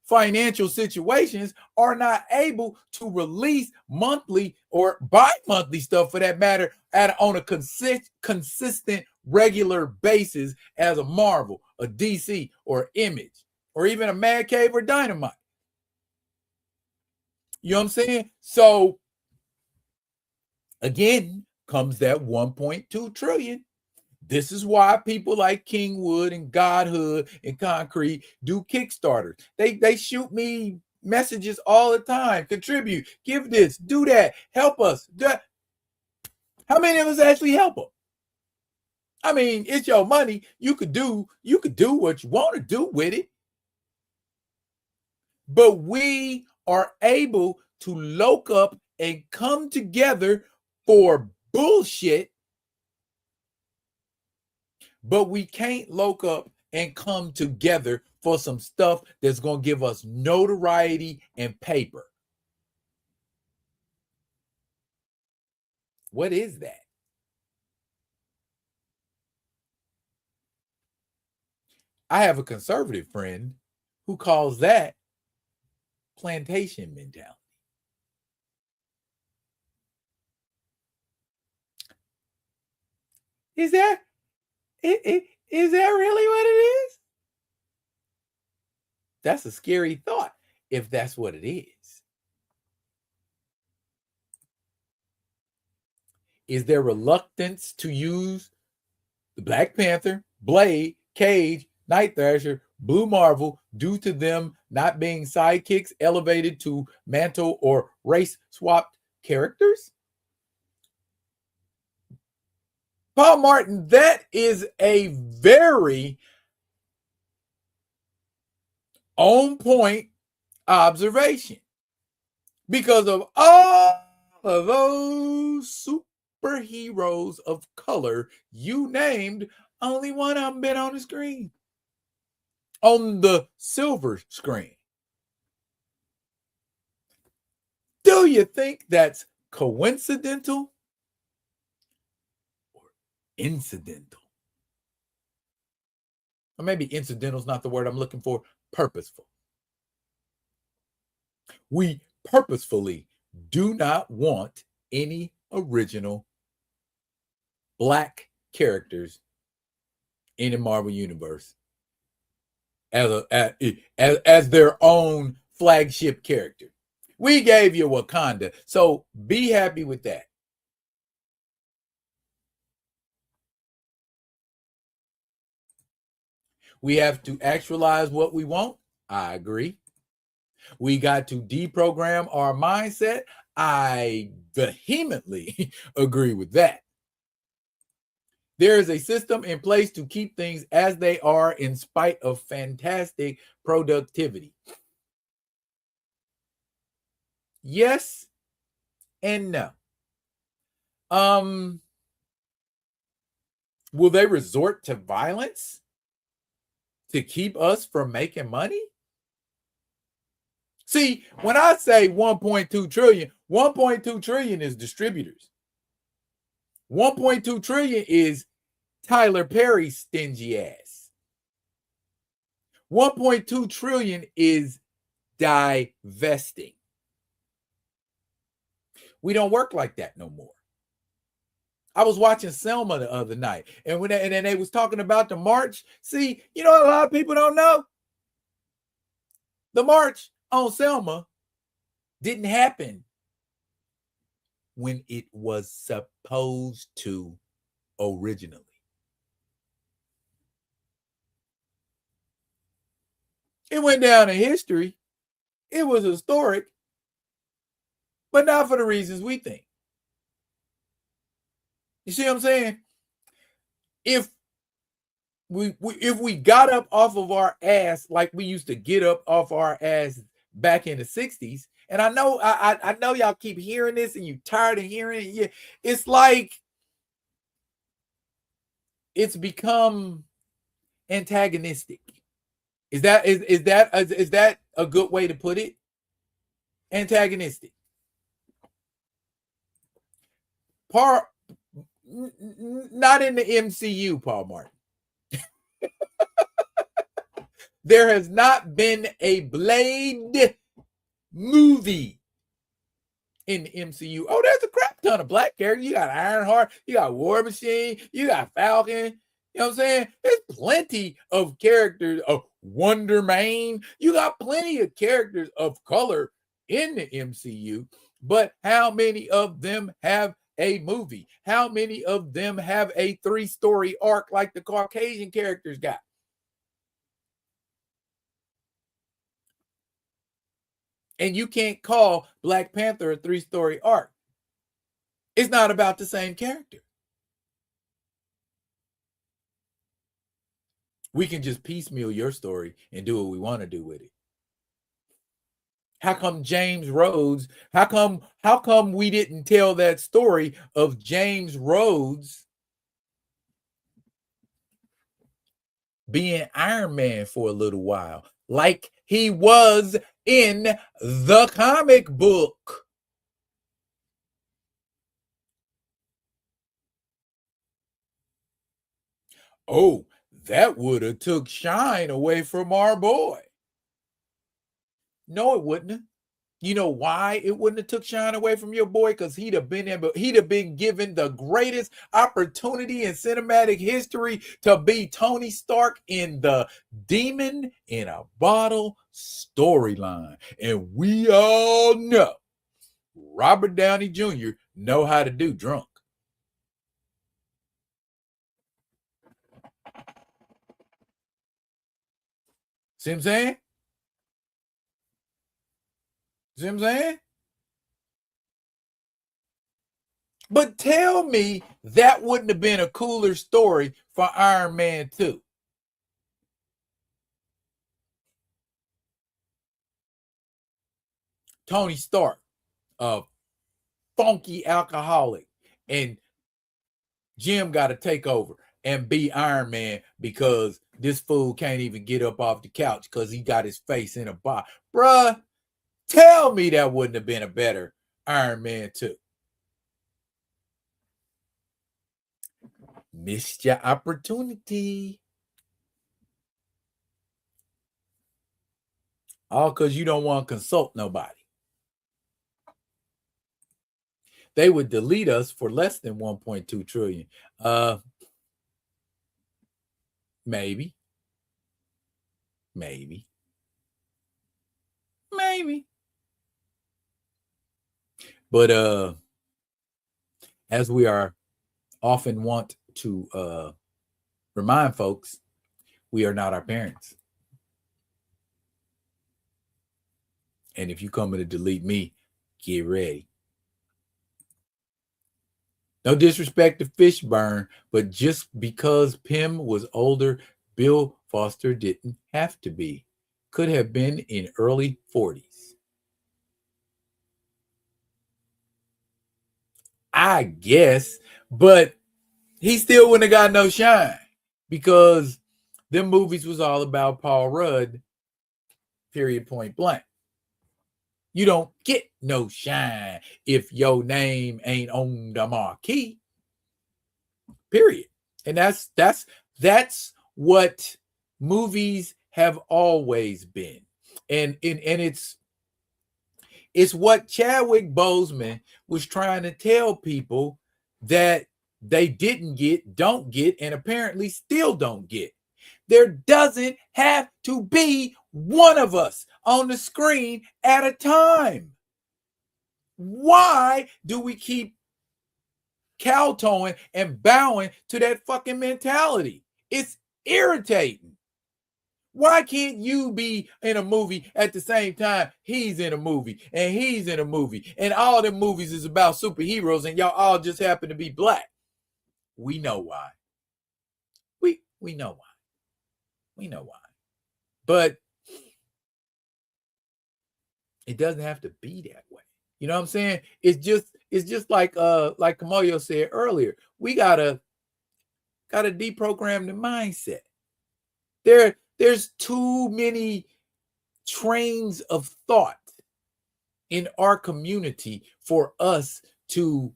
financial situations, are not able to release monthly or bi-monthly stuff, for that matter, on a consistent regular basis as a Marvel, a DC, or Image, or even a Mad Cave or Dynamite. You know what I'm saying? So again comes that 1.2 trillion. This is why people like Kingwood and Godhood and Concrete do Kickstarters. They shoot me messages all the time. Contribute, give this, do that, help us. How many of us actually help them? I mean, it's your money. You could do what you want to do with it. But we are able to loke up and come together for bullshit, but we can't loke up and come together for some stuff that's going to give us notoriety and paper. What is that? I have a conservative friend who calls that plantation mentality. Is that really what it is? That's a scary thought if that's what it is. Is there reluctance to use the Black Panther, Blade, Cage, Night Thrasher, Blue Marvel due to them not being sidekicks elevated to mantle or race swapped characters? Paul Martin, that is a very on point observation, because of all of those superheroes of color you named, only one of them been on the screen, on the silver screen. Do you think that's coincidental or incidental? Or maybe incidental is not the word I'm looking for. Purposeful. We purposefully do not want any original Black characters in the Marvel universe as their own flagship character. We gave you Wakanda, so be happy with that. We have to actualize what we want. I agree. We got to deprogram our mindset. I vehemently agree with that. There is a system in place to keep things as they are in spite of fantastic productivity. Yes and no. Will they resort to violence to keep us from making money? See, when I say 1.2 trillion, 1.2 trillion is distributors. 1.2 trillion is Tyler Perry's stingy ass. 1.2 trillion is divesting. We don't work like that no more. I was watching Selma the other night, and then they was talking about the march. See, you know, a lot of people don't know. The march on Selma didn't happen when it was supposed to originally. It went down in history. It was historic, but not for the reasons we think. You see what I'm saying? If we got up off of our ass like we used to get up off our ass back in the 60s, and I know I know y'all keep hearing this and you tired of hearing it. Yeah, it's like it's become antagonistic. Is that a good way to put it? Antagonistic. Not in the MCU, Paul Martin. There has not been a Blade movie in the MCU. Oh, there's a crap ton of black characters. You got Ironheart, you got War Machine, you got Falcon. You know what I'm saying? There's plenty of characters of Wonder Man. You got plenty of characters of color in the MCU, but how many of them have a movie? How many of them have a 3-story arc like the Caucasian characters got? And you can't call Black Panther a 3-story arc. It's not about the same character. We can just piecemeal your story and do what we want to do with it. How come James Rhodes? How come we didn't tell that story of James Rhodes being Iron Man for a little while, like he was in the comic book? Oh, that would have took shine away from our boy. No, it wouldn't have. You know why it wouldn't have took shine away from your boy? Because he'd have been given the greatest opportunity in cinematic history to be Tony Stark in the Demon in a Bottle storyline. And we all know Robert Downey Jr. know how to do drunk. See what I'm saying? See what I'm saying? But tell me that wouldn't have been a cooler story for Iron Man 2. Tony Stark, a funky alcoholic, and Jim got to take over and be Iron Man because this fool can't even get up off the couch because he got his face in a box. Bruh, tell me that wouldn't have been a better Iron Man 2. Missed your opportunity. All because you don't want to consult nobody. They would delete us for less than 1.2 trillion. Maybe. But as we are often want to remind folks, we are not our parents. And if you coming to delete me, get ready. No disrespect to Fishburne, but just because Pym was older, Bill Foster didn't have to be. Could have been in early 40s. I guess, but he still wouldn't have got no shine because them movies was all about Paul Rudd, period, point blank. You don't get no shine if your name ain't on the marquee. Period. And that's what movies have always been. And it's what Chadwick Boseman was trying to tell people that they didn't get, don't get, and apparently still don't get. There doesn't have to be one of us on the screen at a time. Why do we keep kowtowing and bowing to that fucking mentality? It's irritating. Why can't you be in a movie at the same time he's in a movie and he's in a movie and all the movies is about superheroes and y'all all just happen to be black? We know why. We know why. We know why. But it doesn't have to be that way. You know what I'm saying? It's just like Kamoyo said earlier. We gotta deprogram the mindset. There's too many trains of thought in our community for us to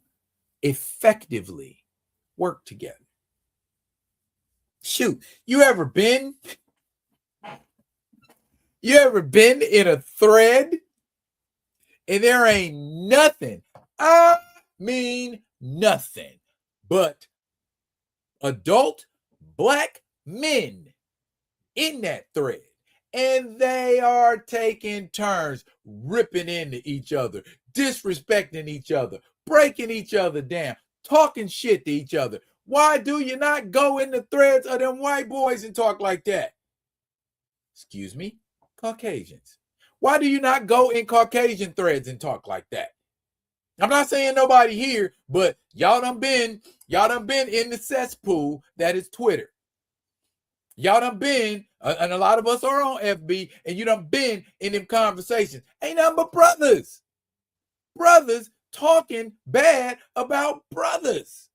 effectively work together. Shoot, you ever been in a thread and there ain't nothing, I mean nothing, but adult black men in that thread, and they are taking turns ripping into each other, disrespecting each other, breaking each other down, talking shit to each other. Why do you not go in the threads of them white boys and talk like that? Excuse me, Caucasians. Why do you not go in Caucasian threads and talk like that? I'm not saying nobody here, but y'all done been in the cesspool that is Twitter. Y'all done been, and a lot of us are on FB, and you done been in them conversations. Ain't nothing but brothers. Brothers talking bad about brothers.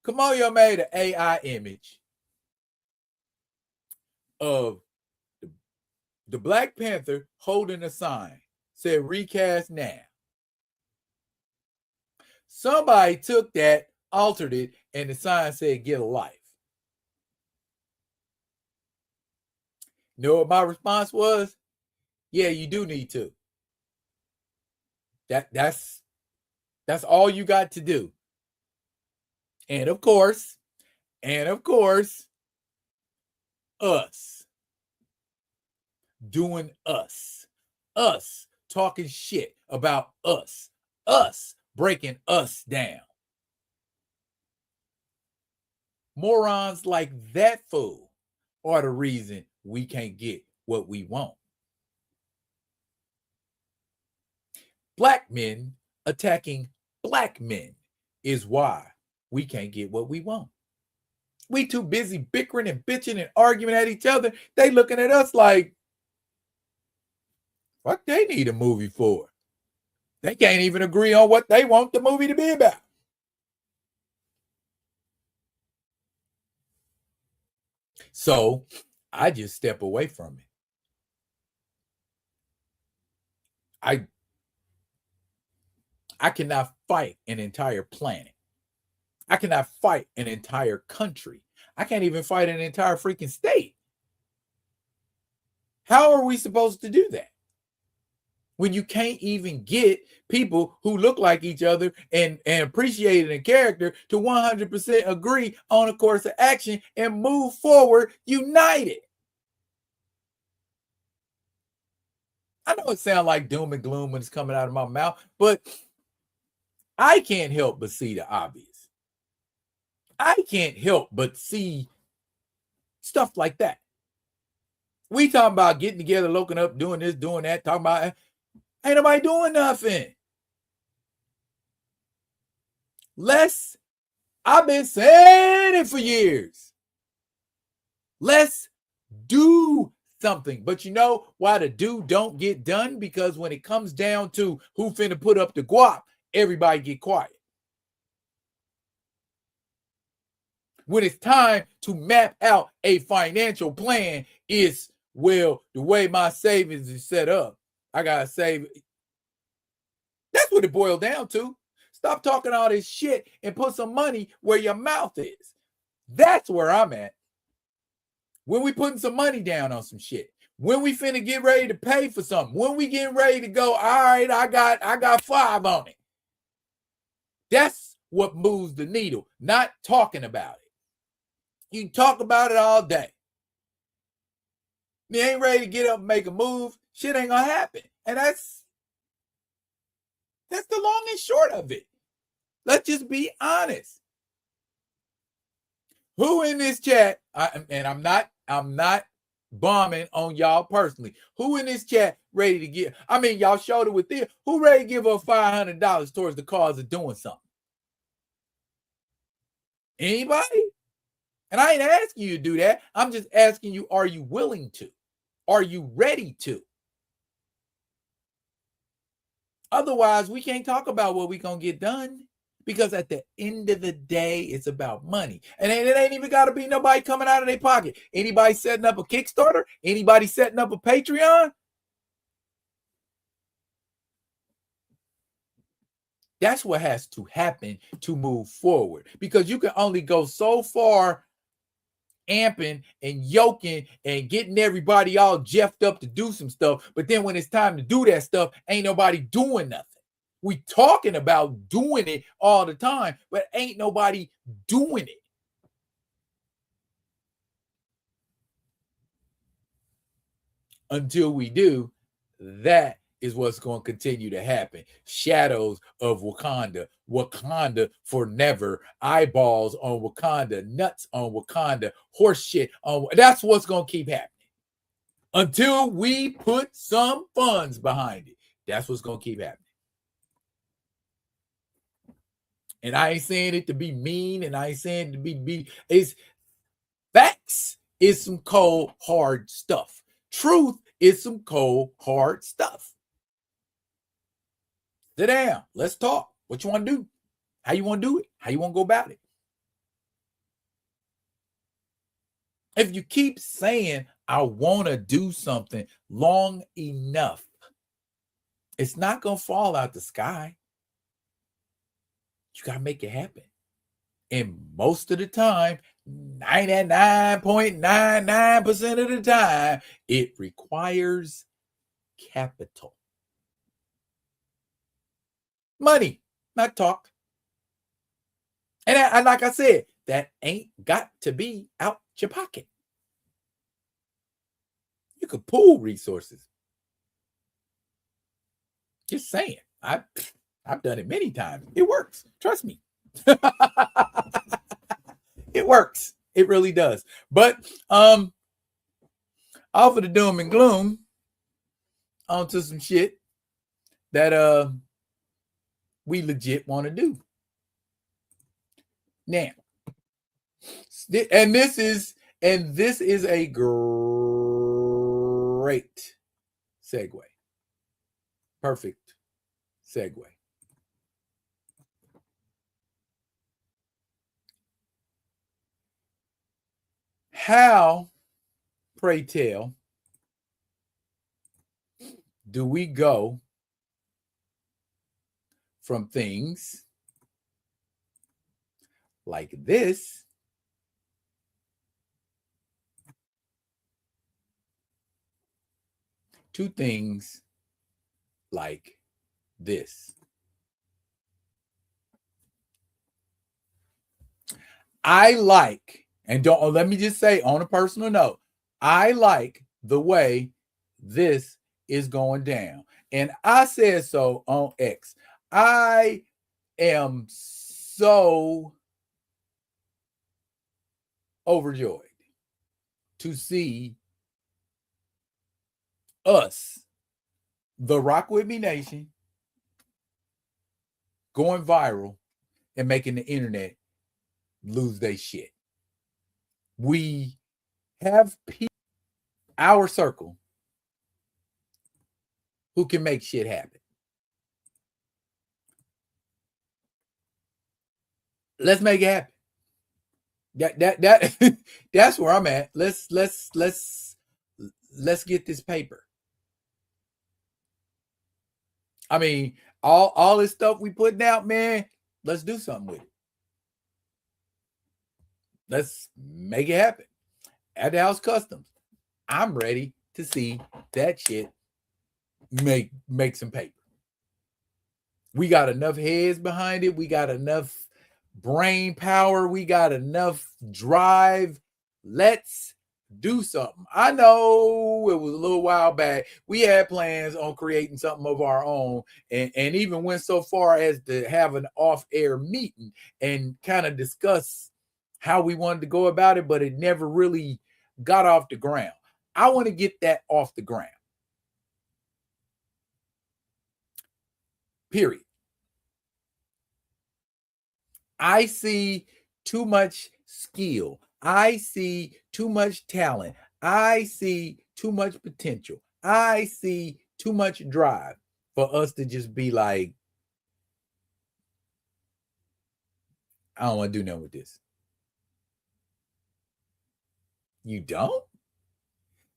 Kamoyo made an AI image of the Black Panther holding a sign, said recast now. Somebody took that, altered it, and the sign said get a life. You know what my response was? Yeah, you do need to. That's all you got to do. And of course, us doing us talking shit about us breaking us down. Morons like that fool are the reason we can't get what we want. Black men attacking black men is why we can't get what we want. We too busy bickering and bitching and arguing at each other. They looking at us like, what they need a movie for? They can't even agree on what they want the movie to be about. So I just step away from it. I cannot fight an entire planet. I cannot fight an entire country. I can't even fight an entire freaking state. How are we supposed to do that? When you can't even get people who look like each other and appreciate a character to 100% agree on a course of action and move forward united. I know it sounds like doom and gloom when it's coming out of my mouth, but I can't help but see the obvious. I can't help but see stuff like that. We talking about getting together, looking up, doing this, doing that, talking about ain't nobody doing nothing. I've been saying it for years. Let's do something. But you know why the do don't get done? Because when it comes down to who finna put up the guap, everybody get quiet. When it's time to map out a financial plan, it's, well, the way my savings is set up, I gotta save. That's what it boiled down to. Stop talking all this shit and put some money where your mouth is. That's where I'm at. When we putting some money down on some shit, when we finna get ready to pay for something, when we getting ready to go, all right, I got 5 on it. That's what moves the needle, not talking about it. You can talk about it all day. You ain't ready to get up and make a move, shit ain't gonna happen. And that's the long and short of it. Let's just be honest. Who in this chat, and I'm not bombing on y'all personally. Who in this chat ready to give? I mean, y'all showed it with this. Who ready to give up $500 towards the cause of doing something? Anybody? And I ain't asking you to do that. I'm just asking you, are you willing to? Are you ready to? Otherwise, we can't talk about what we're going to get done, because at the end of the day, it's about money. And it ain't even got to be nobody coming out of their pocket. Anybody setting up a Kickstarter? Anybody setting up a Patreon? That's what has to happen to move forward, because you can only go so far amping and yoking and getting everybody all jeffed up to do some stuff. But then when it's time to do that stuff, ain't nobody doing nothing. We talking about doing it all the time, but ain't nobody doing it. Until we do, that is what's going to continue to happen. Shadows of Wakanda, Wakanda for never, eyeballs on Wakanda, nuts on Wakanda, horse shit on. That's what's going to keep happening until we put some funds behind it. That's what's going to keep happening. And I ain't saying it to be mean, and I ain't saying it to be it's facts is some cold, hard stuff. Truth is some cold, hard stuff. Sit down. Let's talk. What you want to do? How you want to do it? How you want to go about it? If you keep saying, I want to do something long enough, it's not going to fall out the sky. You got to make it happen. And most of the time, 99.99% of the time, it requires capital. Money, not talk. And like I said, that ain't got to be out your pocket. You could pool resources. Just saying. I've done it many times. It works. Trust me. It works. It really does. But off of the doom and gloom, onto some shit that we legit want to do. Now, and this is a great segue. Perfect segue. How, pray tell, do we go from things like this to things like this? I like, and don't let me just say on a personal note, I like the way this is going down. And I said so on X. I am so overjoyed to see us, the Rock With Me Nation, going viral and making the internet lose their shit. We have people, our circle, who can make shit happen. Let's make it happen. That's where I'm at. Let's get this paper. I mean, all this stuff we putting out, man, let's do something with it. Let's make it happen. At the House Customs, I'm ready to see that shit make some paper. We got enough heads behind it. We got enough brain power. We got enough drive. Let's do something. I know it was a little while back. We had plans on creating something of our own, and even went so far as to have an off-air meeting and kind of discuss how we wanted to go about it, but it never really got off the ground. I want to get that off the ground. Period. I see too much skill. I see too much talent. I see too much potential. I see too much drive for us to just be like, I don't want to do nothing with this. You don't?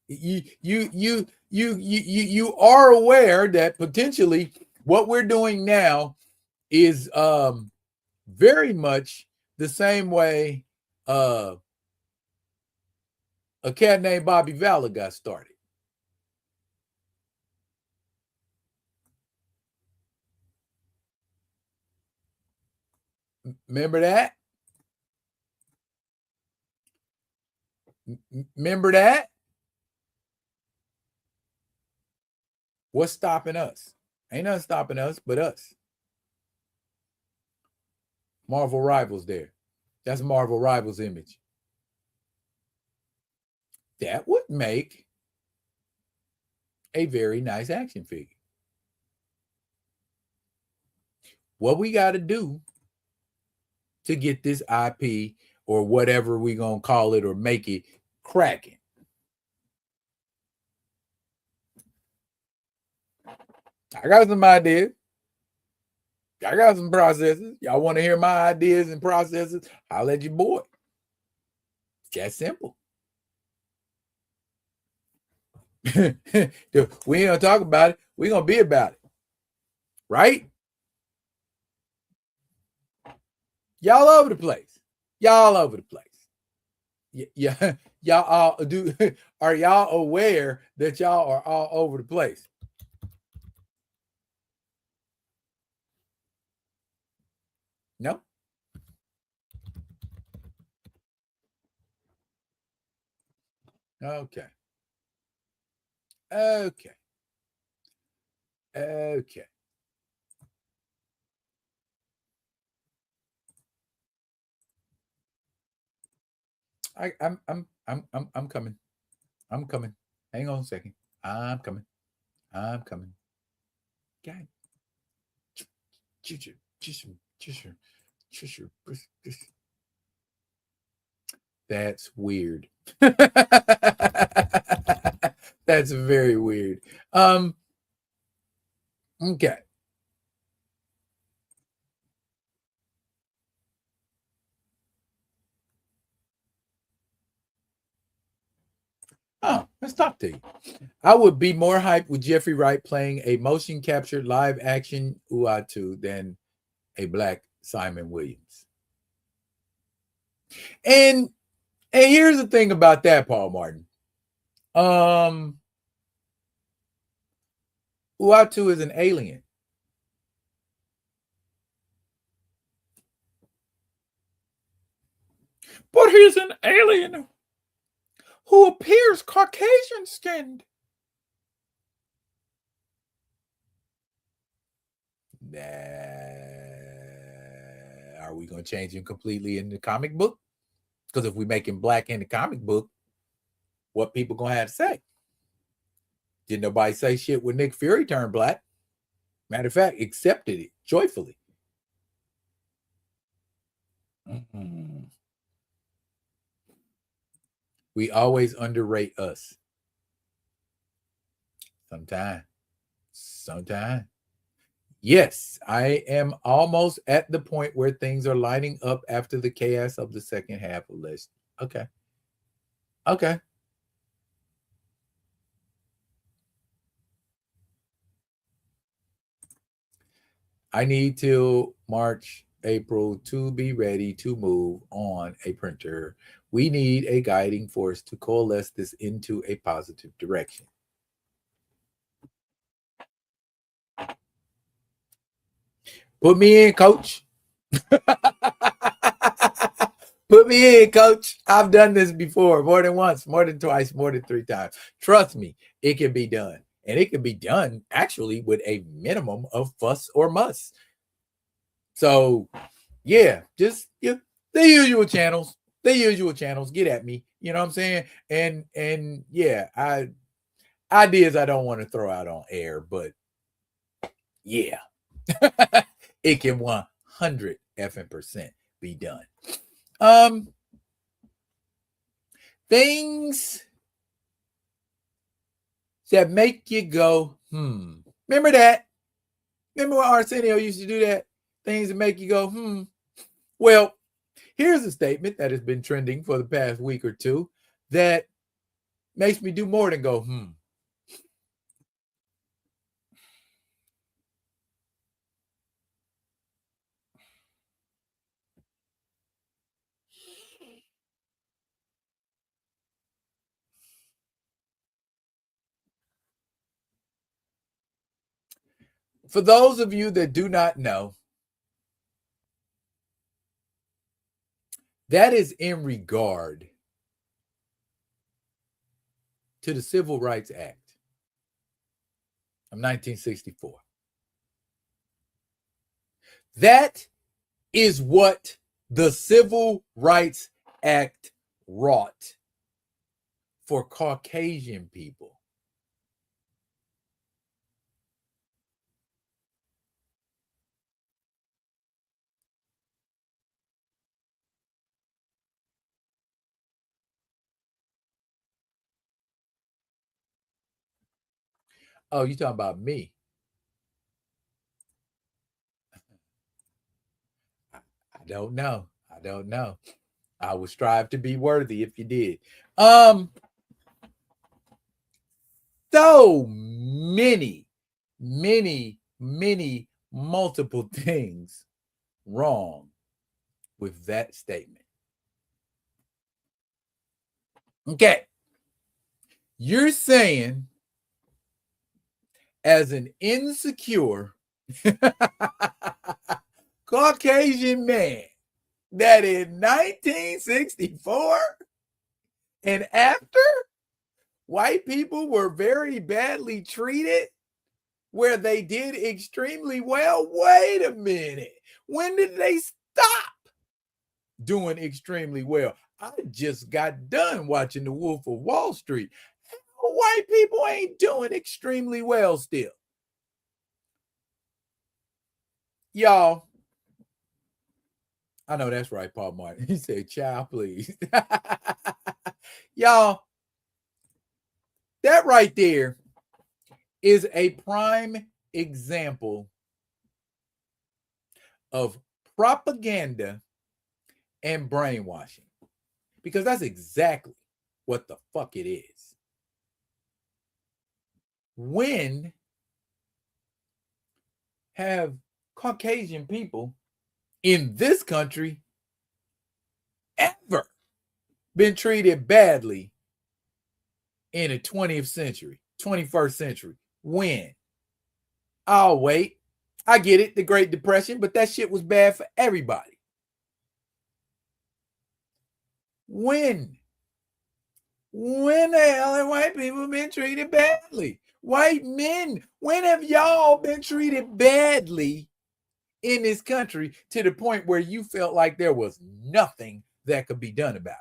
You are aware that potentially what we're doing now is very much the same way a cat named Bobby Valor got started. Remember that? Remember that? What's stopping us? Ain't nothing stopping us but us. Marvel Rivals there. That's Marvel Rivals image. That would make a very nice action figure. What we got to do to get this IP or whatever we're going to call it or make it cracking. I got some ideas. I got some processes. Y'all want to hear my ideas and processes? I'll let you boy. It's that simple. We ain't gonna talk about it. We're gonna be about it. Right? Y'all over the place. Y'all over the place. Yeah, y'all all do. Are y'all aware that y'all are all over the place? No. Okay. Okay. Okay. I'm coming. I'm coming. Hang on a second. I'm coming. I'm coming. God. That's weird. That's very weird. Okay. Oh, let's talk to you. I would be more hyped with Jeffrey Wright playing a motion captured live action Uatu than a black Simon Williams. And here's the thing about that, Paul Martin. Uatu is an alien. But he's an alien who appears Caucasian skinned. Are we going to change him completely in the comic book? Because if we make him black in the comic book, what people going to have to say? Didn't nobody say shit when Nick Fury turned black. Matter of fact, accepted it joyfully. Mm-hmm. We always underrate us. Sometime. Yes, I am almost at the point where things are lining up after the chaos of the second half of this. Okay. I need till March, April to be ready to move on a printer. We need a guiding force to coalesce this into a positive direction. Put me in, coach. Put me in, coach. I've done this before more than once, more than twice, more than 3 times. Trust me, it can be done. And it can be done actually with a minimum of fuss or muss. So, yeah, just the usual channels. Get at me. You know what I'm saying? And yeah, ideas I don't want to throw out on air, but yeah, it can 100 effing percent be done. Things that make you go, Remember that? Remember when Arsenio used to do that? Things that make you go, Well, here's a statement that has been trending for the past week or two that makes me do more than go, For those of you that do not know, that is in regard to the Civil Rights Act of 1964. That is what the Civil Rights Act wrought for Caucasian people. Oh, you talking about me? I don't know. I don't know. I would strive to be worthy if you did. So many, multiple things wrong with that statement. Okay. You're saying, as an insecure Caucasian man, that in 1964 and after, white people were very badly treated, where they did extremely well. Wait a minute. When did they stop doing extremely well? I just got done watching The Wolf of Wall Street. White people ain't doing extremely well still. Y'all, I know that's right, Paul Martin. He said, child, please. Y'all, that right there is a prime example of propaganda and brainwashing, because that's exactly what the fuck it is. When have Caucasian people in this country ever been treated badly in the 20th century, 21st century? When? Oh, wait. I get it, the Great Depression, but that shit was bad for everybody. When? When the hell have white people been treated badly? White men, when have y'all been treated badly in this country to the point where you felt like there was nothing that could be done about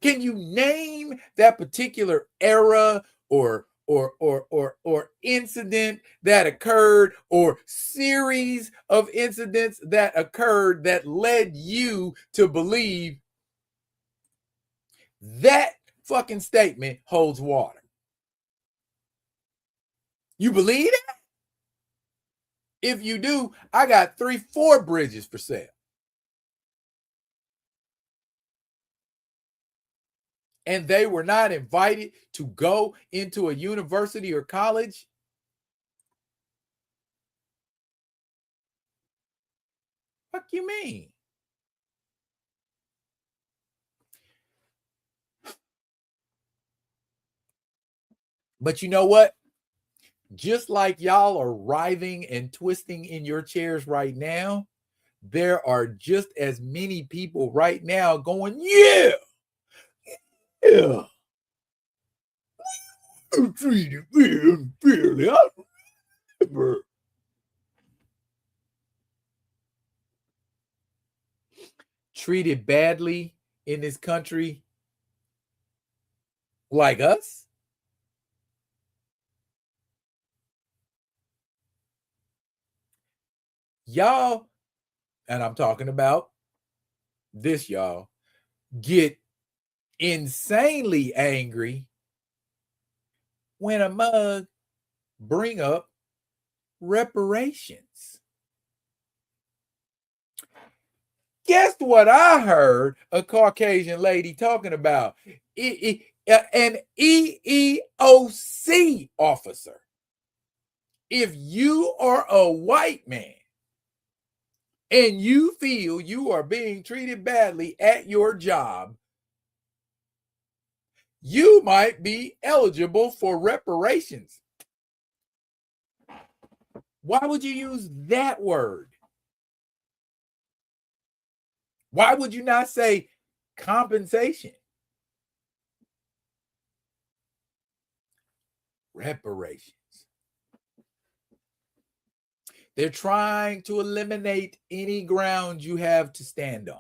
it? Can you name that particular era or incident that occurred, or series of incidents that occurred that led you to believe that fucking statement holds water? You believe that? If you do, I got 3-4 bridges for sale. And they were not invited to go into a university or college. What you mean? But you know what? Just like y'all are writhing and twisting in your chairs right now, there are just as many people right now going, yeah, I'm treated very unfairly. I remember. Treated badly in this country like us? Y'all, and I'm talking about this, y'all, get insanely angry when a mug bring up reparations. Guess what I heard a Caucasian lady talking about? An EEOC officer. If you are a white man and you feel you are being treated badly at your job, you might be eligible for reparations. Why would you use that word? Why would you not say compensation? Reparations. They're trying to eliminate any ground you have to stand on.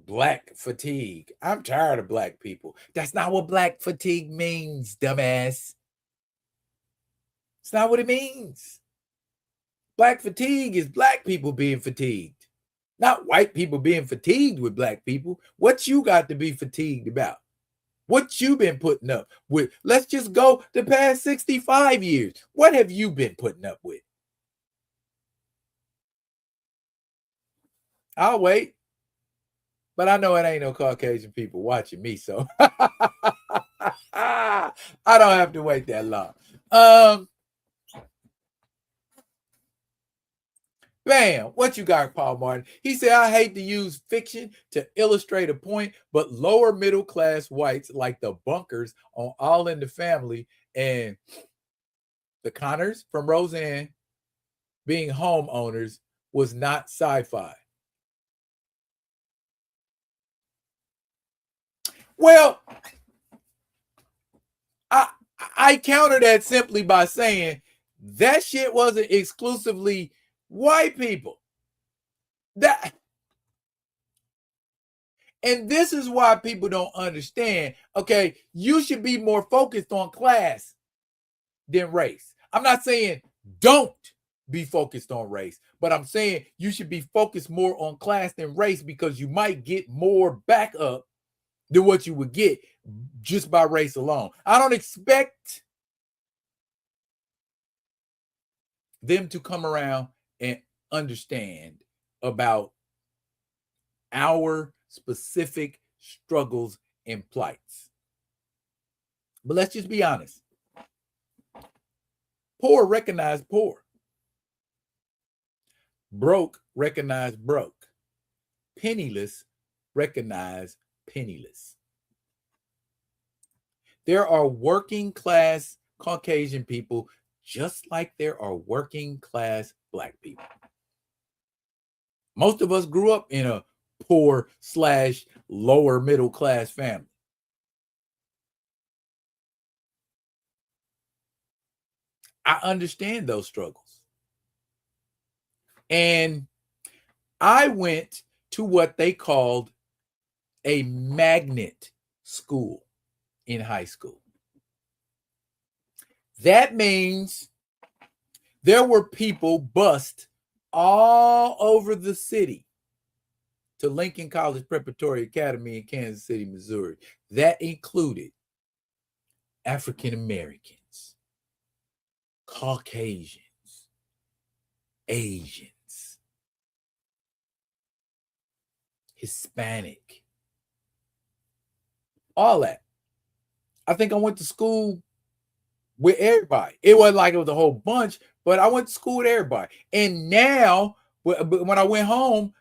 Black fatigue. I'm tired of black people. That's not what black fatigue means, dumbass. It's not what it means. Black fatigue is black people being fatigued, not white people being fatigued with black people. What you got to be fatigued about? What you been putting up with? Let's just go the past 65 years. What have you been putting up with? I'll wait. But I know it ain't no Caucasian people watching me, so I don't have to wait that long. Bam, what you got, Paul Martin? He said, I hate to use fiction to illustrate a point, but lower middle class whites like the bunkers on All in the Family and the Connors from Roseanne being homeowners was not sci-fi. Well, I counter that simply by saying that shit wasn't exclusively white people. And this is why people don't understand. Okay, you should be more focused on class than race. I'm not saying don't be focused on race, but I'm saying you should be focused more on class than race because you might get more backup than what you would get just by race alone. I don't expect them to come around and understand about our specific struggles and plights. But let's just be honest. Poor recognize poor. Broke recognize broke. Penniless recognize penniless. There are working class Caucasian people just like there are working class black people. Most of us grew up in a poor / lower middle class family. I understand those struggles. And I went to what they called a magnet school in high school. That means there were people bused all over the city to Lincoln College Preparatory Academy in Kansas City, Missouri. That included African Americans, Caucasians, Asians, Hispanic, all that. I think I went to school with everybody. It wasn't like it was a whole bunch, but I went to school with everybody. And now, when I went home,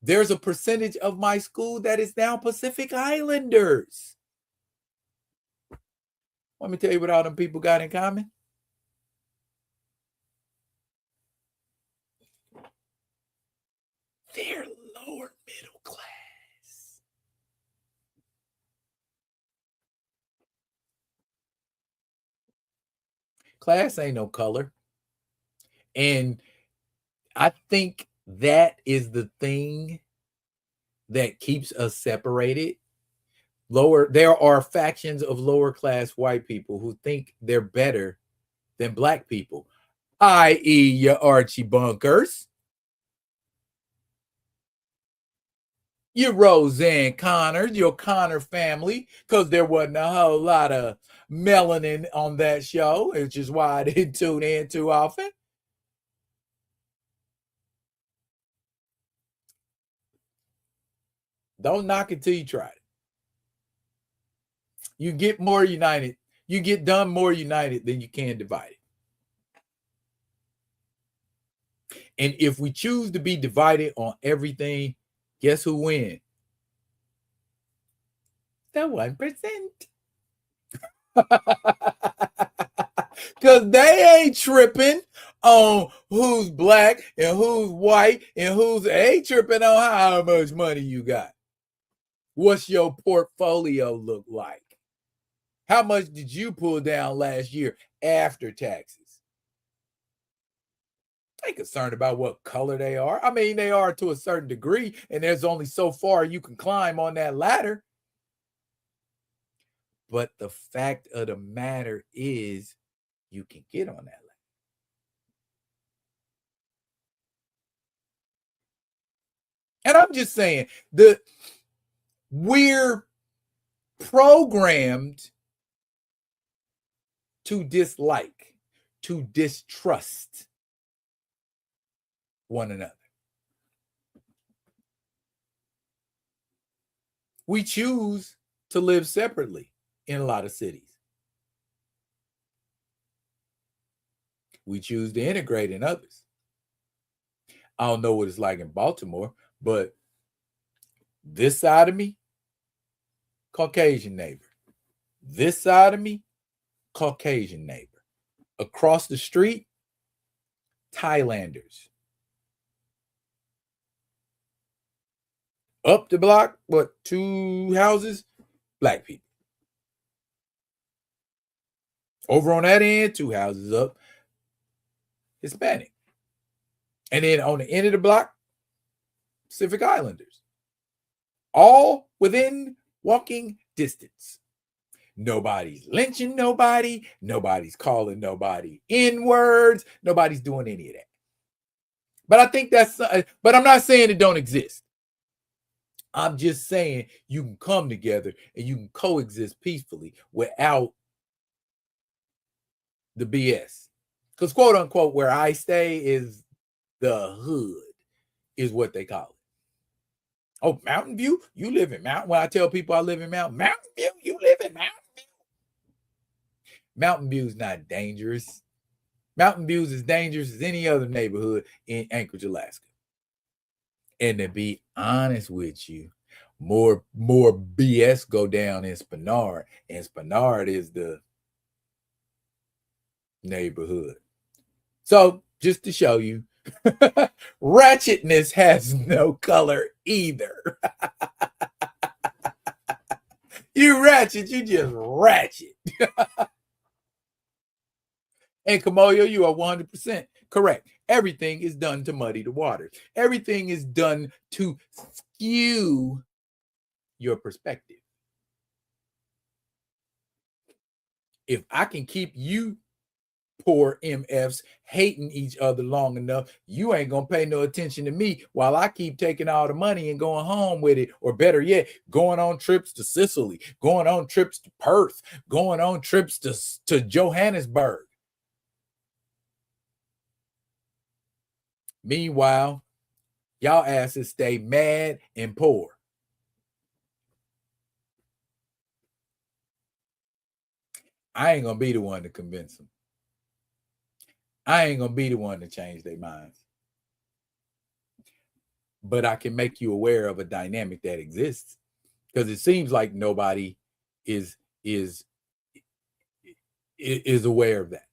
there's a percentage of my school that is now Pacific Islanders. Let me tell you what all them people got in common. They're lower middle class. Class ain't no color. And I think That is the thing that keeps us separated. There are factions of lower class white people who think they're better than black people, i.e., your Archie Bunkers, your Roseanne Connors, your Connor family, because there wasn't a whole lot of melanin on that show, which is why I didn't tune in too often. Don't knock it till you try it. You get more united. You get done more united than you can divided. And if we choose to be divided on everything, guess who wins? The 1%. Because they ain't tripping on who's black and who's white and who's ain't tripping on how much money you got. What's your portfolio look like? How much did you pull down last year after taxes? They ain't concerned about what color they are. I mean, they are to a certain degree, and there's only so far you can climb on that ladder. But the fact of the matter is, you can get on that ladder. And I'm just saying that we're programmed to dislike, to distrust one another. We choose to live separately in a lot of cities. We choose to integrate in others. I don't know what it's like in Baltimore, but this side of me, Caucasian neighbor. This side of me, Caucasian neighbor. Across the street, Thailanders. Up the block, 2 houses, black people. Over on that end, 2 houses up, Hispanic. And then on the end of the block, Pacific Islanders. All within walking distance. Nobody's lynching nobody. Nobody's calling nobody N-words. Nobody's doing any of that. But I think but I'm not saying it don't exist. I'm just saying you can come together and you can coexist peacefully without the BS. Because quote unquote, where I stay is the hood, is what they call it. Oh, Mountain View? You live in Mountain. When I tell people I live in Mountain View, you live in Mountain View. Mountain View is not dangerous. Mountain View is as dangerous as any other neighborhood in Anchorage, Alaska. And to be honest with you, more BS go down in Spenard, and Spenard is the neighborhood. So just to show you, ratchetness has no color either. You ratchet, you just ratchet. And Kamoyo, you are 100% correct. Everything is done to muddy the water. Everything is done to skew your perspective. If I can keep you poor MFs hating each other long enough, you ain't gonna pay no attention to me while I keep taking all the money and going home with it, or better yet, going on trips to Sicily, going on trips to Perth, going on trips to Johannesburg. Meanwhile, y'all asses stay mad and poor. I ain't gonna be the one to convince them. I ain't gonna be the one to change their minds. But I can make you aware of a dynamic that exists, because it seems like nobody is aware of that.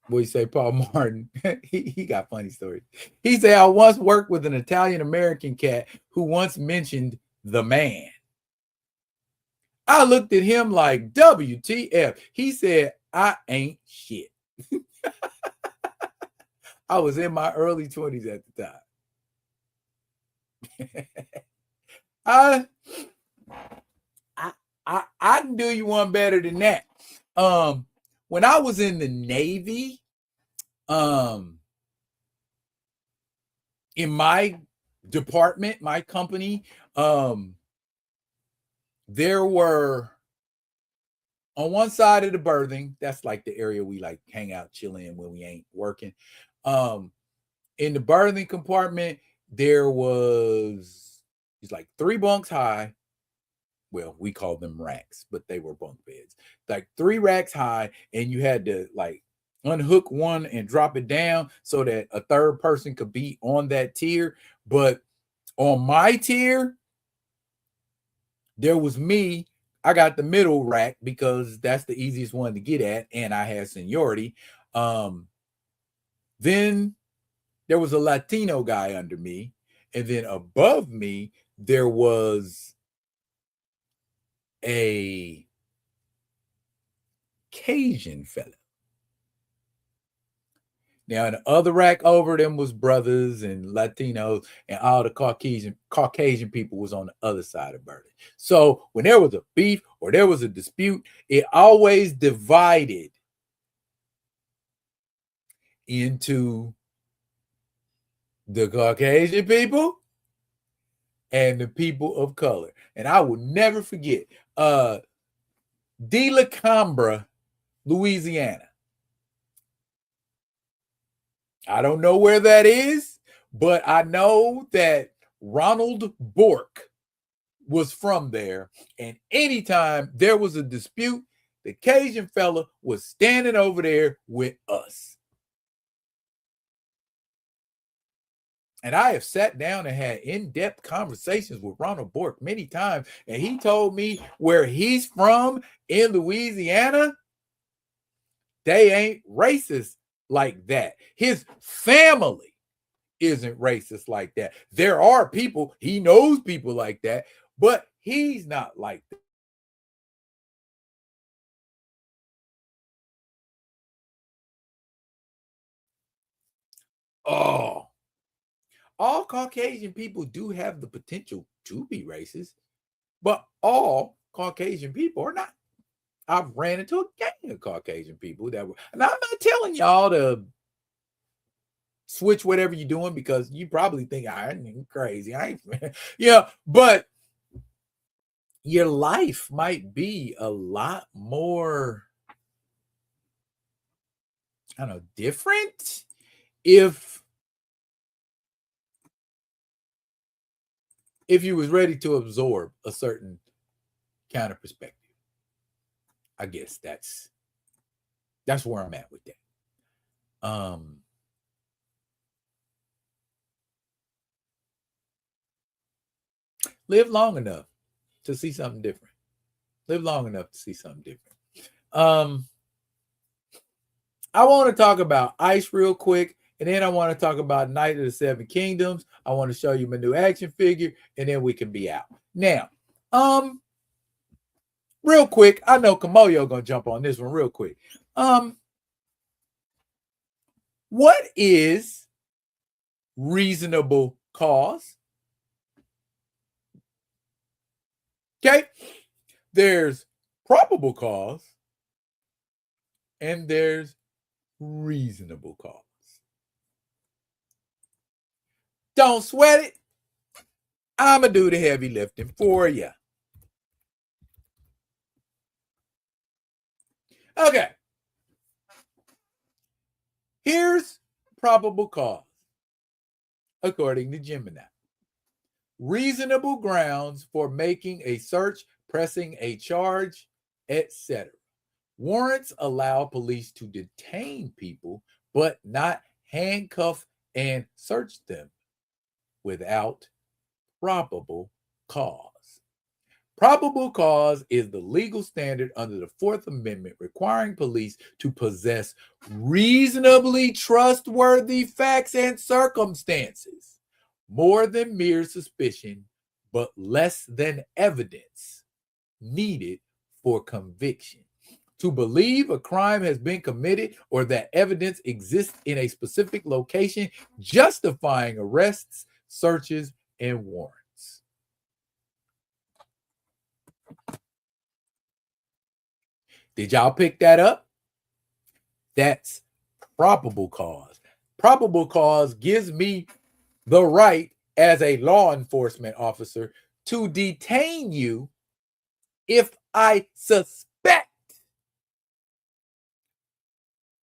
What do you say, Paul Martin? he got funny stories. He said, I once worked with an Italian American cat who once mentioned the man. I looked at him like, WTF. He said, I ain't shit. I was in my early 20s at the time. I can do you one better than that. When I was in the Navy, in my department, my company, there were on one side of the berthing, that's like the area we like hang out, chill in when we ain't working. In the berthing compartment, there was it's like 3 bunks high. Well, we called them racks, but they were bunk beds. Like 3 racks high, and you had to like unhook one and drop it down so that a third person could be on that tier. But on my tier, there was me. I got the middle rack because that's the easiest one to get at, and I had seniority. Then there was a Latino guy under me, and then above me there was a Cajun fella. Now, in the other rack over them was brothers and Latinos, and all the Caucasian people was on the other side of Berlin. So when there was a beef or there was a dispute, it always divided into the Caucasian people and the people of color. And I will never forget De La Cambra, Louisiana. I don't know where that is, but I know that Ronald Bork was from there. And anytime there was a dispute, the Cajun fella was standing over there with us. And I have sat down and had in-depth conversations with Ronald Bork many times. And he told me where he's from in Louisiana, they ain't racist like that. His family isn't racist like that. There are people, he knows people like that, but he's not like that. Oh, all Caucasian people do have the potential to be racist, but all Caucasian people are not. I've ran into a gang of Caucasian people that were, and I'm not telling y'all to switch whatever you're doing because you probably think I'm crazy. I ain't, yeah, but your life might be a lot more, I don't know, different if you was ready to absorb a certain kind of perspective. I guess that's where I'm at with that. Live long enough to see something different. Live long enough to see something different. I want to talk about Ice real quick, and then I want to talk about Night of the Seven Kingdoms. I want to show you my new action figure, and then we can be out. Now, real quick, I know Kamoyo gonna jump on this one real quick. What is reasonable cause? Okay, there's probable cause and there's reasonable cause. Don't sweat it. I'm gonna do the heavy lifting for you. Okay. Here's probable cause, according to Gemini. Reasonable grounds for making a search, pressing a charge, etc. Warrants allow police to detain people, but not handcuff and search them without probable cause. Probable cause is the legal standard under the Fourth Amendment requiring police to possess reasonably trustworthy facts and circumstances, more than mere suspicion, but less than evidence needed for conviction. to believe a crime has been committed or that evidence exists in a specific location, justifying arrests, searches, and warrants. Did y'all pick that up? That's probable cause. Probable cause gives me the right as a law enforcement officer to detain you if I suspect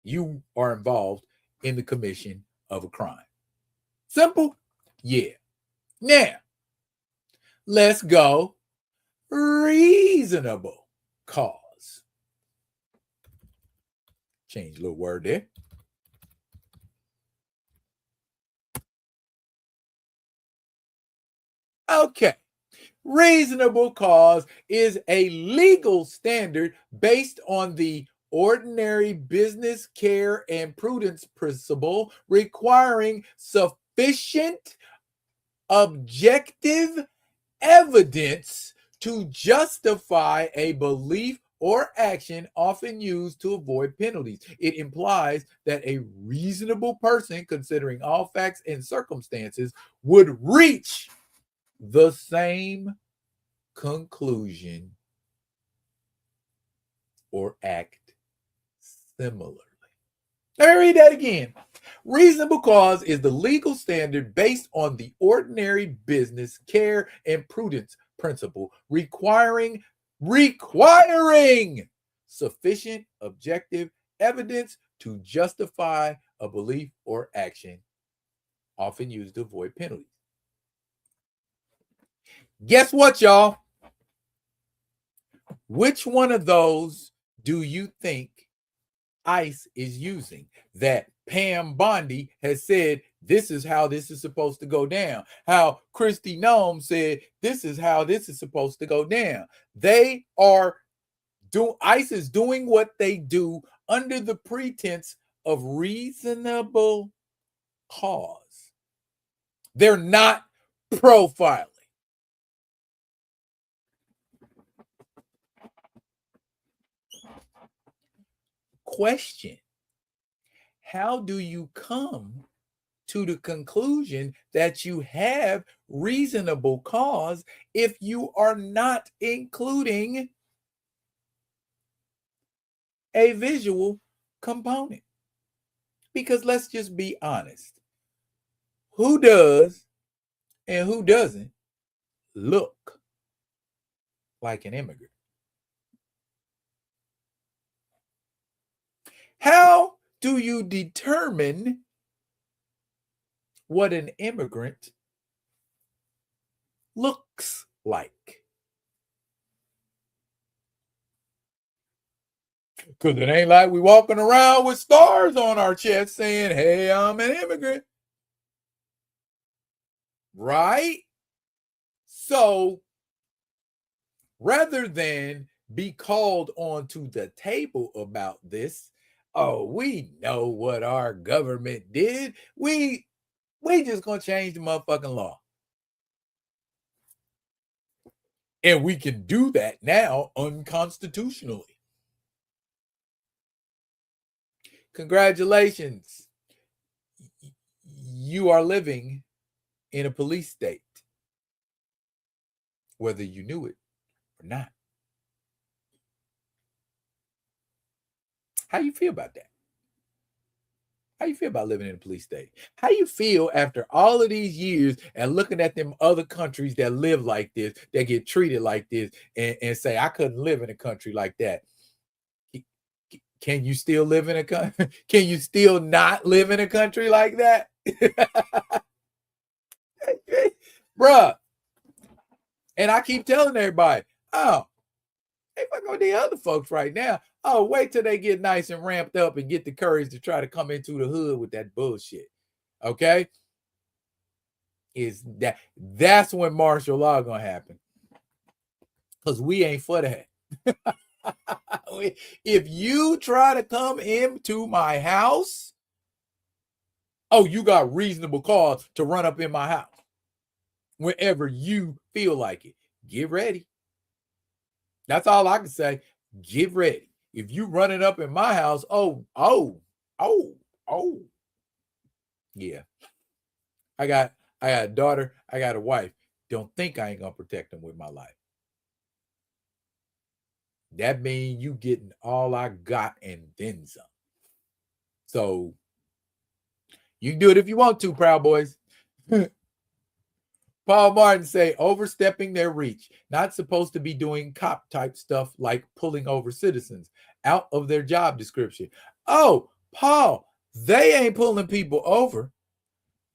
you are involved in the commission of a crime. Simple? Yeah. Now, let's go reasonable cause. Change a little word there. Okay. Reasonable cause is a legal standard based on the ordinary business care and prudence principle, requiring sufficient objective evidence to justify a belief or action, often used to avoid penalties. It implies that a reasonable person, considering all facts and circumstances, would reach the same conclusion or act similarly. Let me read that again. Reasonable cause is the legal standard based on the ordinary business care and prudence principle, requiring sufficient objective evidence to justify a belief or action, often used to avoid penalties. Guess what, y'all? Which one of those do you think ICE is using? That Pam Bondi has said, this is how this is supposed to go down. How Christy Nome said, this is how this is supposed to go down. ICE is doing what they do under the pretense of reasonable cause. They're not profiling. Question: how do you come to the conclusion that you have reasonable cause if you are not including a visual component? Because let's just be honest. Who does and who doesn't look like an immigrant? How do you determine what an immigrant looks like? Because it ain't like we walking around with stars on our chest saying, hey, I'm an immigrant. Right? So rather than be called onto the table about this, oh, we know what our government did. We just gonna change the motherfucking law. And we can do that now unconstitutionally. Congratulations. You are living in a police state, whether you knew it or not. How you feel about that? How you feel about living in a police state? How you feel after all of these years and looking at them other countries that live like this, that get treated like this, and say, I couldn't live in a country like that? Can you still live in a country? Can you still not live in a country like that? Bruh. And I keep telling everybody, oh, if I go to the other folks right now, oh, wait till they get nice and ramped up and get the courage to try to come into the hood with that bullshit. Okay? That's when martial law gonna happen. Because we ain't for that. If you try to come into my house, oh, you got reasonable cause to run up in my house whenever you feel like it. Get ready. That's all I can say. Get ready. If you running up in my house, oh, yeah. I got a daughter, I got a wife. Don't think I ain't gonna protect them with my life. That means you getting all I got and then some. So you can do it if you want to, Proud Boys. Paul Martin say overstepping their reach, not supposed to be doing cop type stuff like pulling over citizens out of their job description. Oh, Paul, they ain't pulling people over.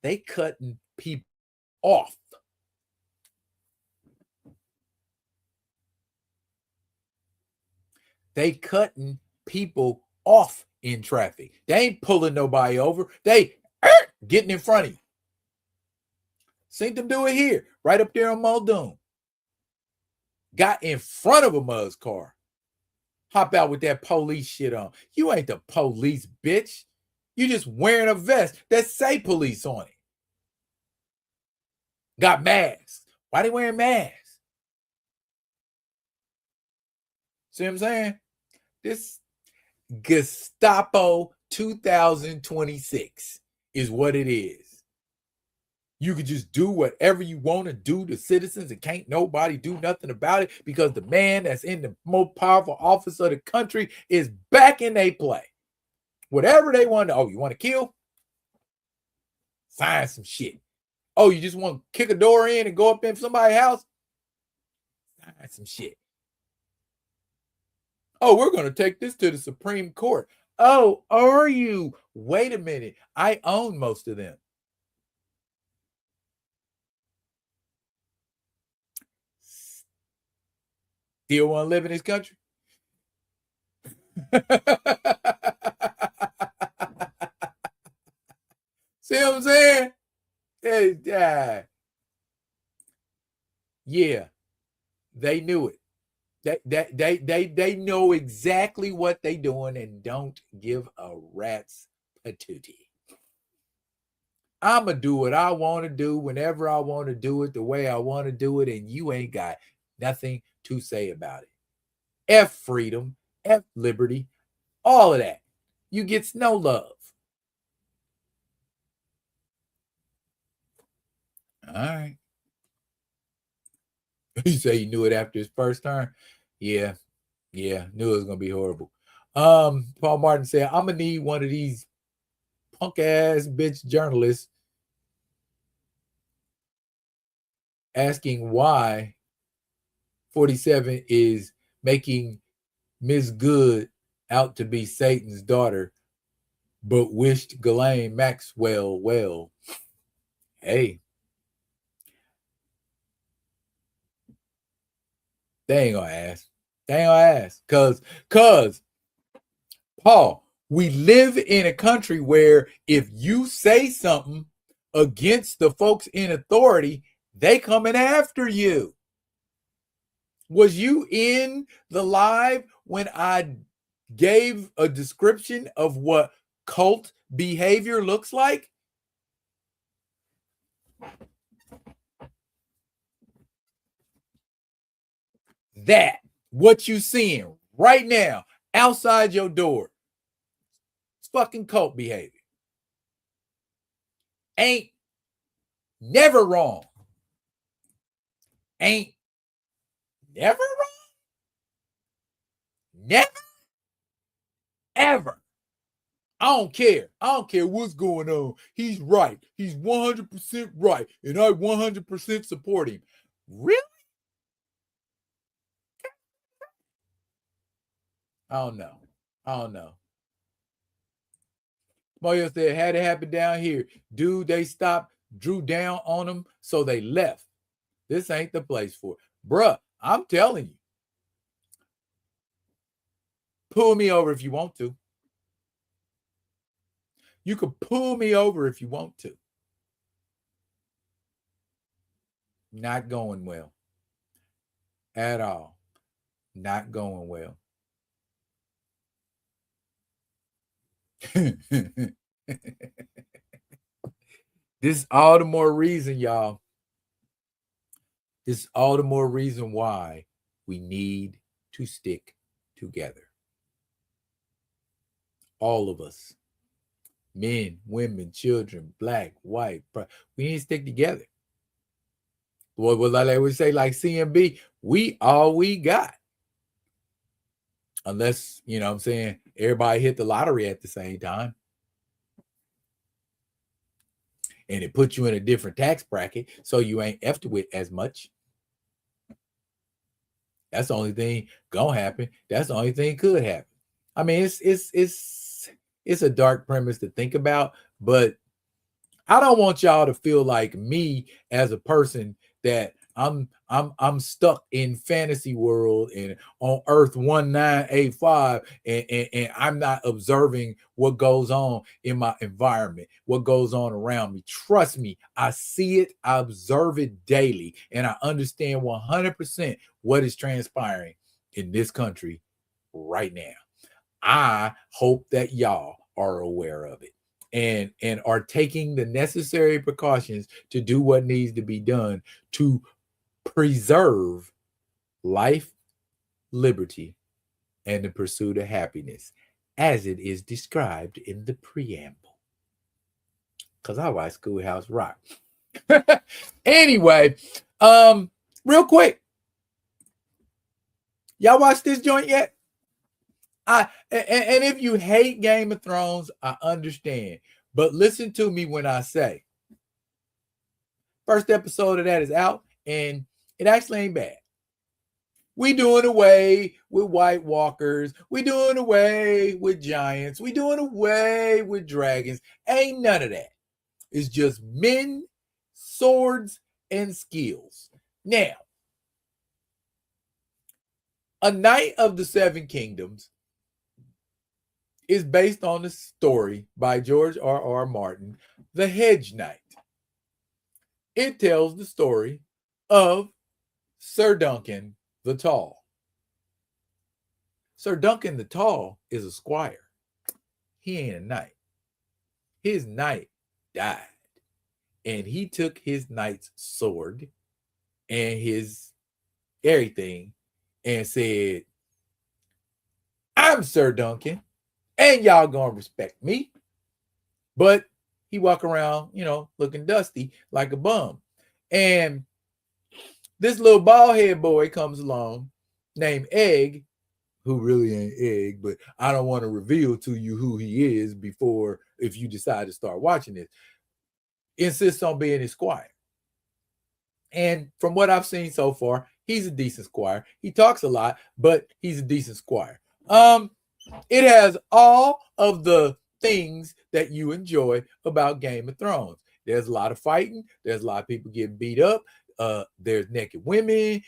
They cutting people off. They cutting people off in traffic. They ain't pulling nobody over. They getting in front of you. Seen them do it here, right up there on Muldoon. Got in front of a mud's car. Hop out with that police shit on. You ain't the police, bitch. You just wearing a vest that say police on it. Got masks. Why they wearing masks? See what I'm saying? This Gestapo 2026 is what it is. You could just do whatever you want to do to citizens and can't nobody do nothing about it because the man that's in the most powerful office of the country is back in their play. Whatever they want to, oh, you want to kill? Sign some shit. Oh, you just want to kick a door in and go up in somebody's house? Sign some shit. Oh, we're going to take this to the Supreme Court. Oh, are you? Wait a minute. I own most of them. Still want to live in this country? See what I'm saying? Yeah, they knew it. They know exactly what they doing and don't give a rat's patootie. I'ma do what I want to do whenever I want to do it, the way I want to do it, and you ain't got nothing to say about it. F freedom, F liberty, all of that. You gets no love. All right. You say you knew it after his first term? Yeah, knew it was gonna be horrible. Paul Martin said, I'm gonna need one of these punk ass bitch journalists asking why 47 is making Miss Good out to be Satan's daughter, but wished Ghislaine Maxwell well. Hey, they ain't gonna ask. They ain't gonna ask. Cause Paul, we live in a country where if you say something against the folks in authority, they coming after you. Was you in the live when I gave a description of what cult behavior looks like? That, what you seeing right now outside your door, it's fucking cult behavior. Ain't never wrong. Ain't never wrong. Never, ever. I don't care. I don't care what's going on. He's right. He's 100% right. And I 100% support him. Really? I don't know. Mario said, had it happen down here. Dude, they stopped, drew down on them, so they left. This ain't the place for it. Bruh, I'm telling you. Pull me over if you want to. You can pull me over if you want to. Not going well. At all. Not going well. This all the more reason, y'all. This is all the more reason why we need to stick together. All of us, men, women, children, black, white, we need to stick together. What like we say, like CMB, we all we got. Unless, you know what I'm saying, everybody hit the lottery at the same time. And it puts you in a different tax bracket, so you ain't effed with as much. That's the only thing gonna happen. That's the only thing could happen. I mean, it's a dark premise to think about, but I don't want y'all to feel like me as a person that I'm stuck in fantasy world and on Earth 1985 and I'm not observing what goes on in my environment, what goes on around me. Trust me, I see it, I observe it daily, and I understand 100% what is transpiring in this country right now. I hope that y'all are aware of it and are taking the necessary precautions to do what needs to be done to preserve life, liberty, and the pursuit of happiness as it is described in the preamble. Because I like Schoolhouse Rock. Anyway, real quick, y'all watch this joint yet? And if you hate Game of Thrones, I understand. But listen to me when I say, first episode of that is out, and it actually ain't bad. We doing away with White Walkers. We doing away with giants. We doing away with dragons. Ain't none of that. It's just men, swords, and skills. Now, A Knight of the Seven Kingdoms is based on the story by George R.R. Martin, The Hedge Knight. It tells the story of Sir Duncan the Tall. Sir Duncan the Tall is a squire. He ain't a knight. His knight died, and he took his knight's sword and his everything and said, I'm Sir Duncan, and y'all gonna respect me. But he walk around, looking dusty like a bum. And this little bald head boy comes along named Egg, who really ain't Egg, but I don't want to reveal to you who he is before, if you decide to start watching this, insists on being his squire. And from what I've seen so far, he's a decent squire. He talks a lot, but he's a decent squire. It has all of the things that you enjoy about Game of Thrones. There's a lot of fighting. There's a lot of people getting beat up. There's naked women.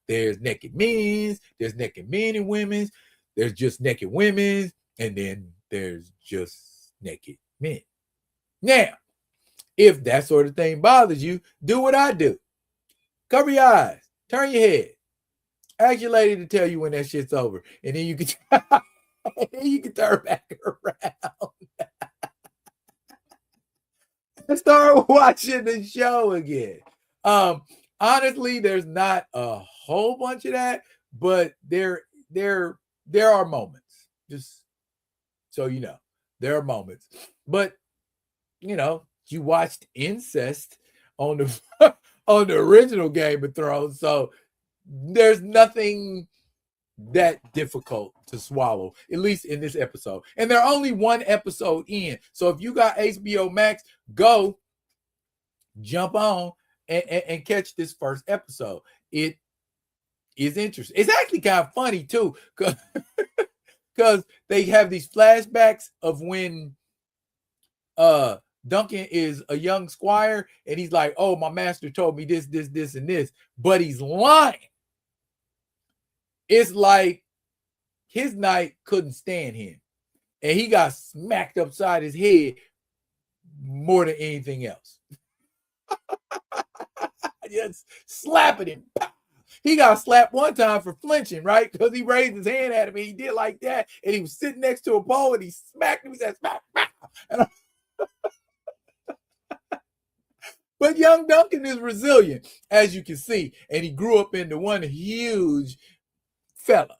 There's naked men. There's naked men and women. There's just naked women. And then there's just naked men. Now, if that sort of thing bothers you, do what I do. Cover your eyes. Turn your head. Ask your lady to tell you when that shit's over. And then you can turn back around and start watching the show again. Honestly, there's not a whole bunch of that, but there are moments. Just so you know, there are moments. But you watched incest on the on the original Game of Thrones, so there's nothing that difficult to swallow, at least in this episode. And they're only one episode in. So if you got HBO Max, go jump on and catch this first episode. It is interesting. It's actually kind of funny too, because they have these flashbacks of when Duncan is a young squire and he's like, oh, my master told me this, and this, but he's lying. It's like his knight couldn't stand him, and he got smacked upside his head more than anything else. Just slapping him. He got slapped one time for flinching, right? Because he raised his hand at him and he did like that, and he was sitting next to a pole and he smacked him. He said, smack, smack. But young Duncan is resilient, as you can see, and he grew up into one huge fella.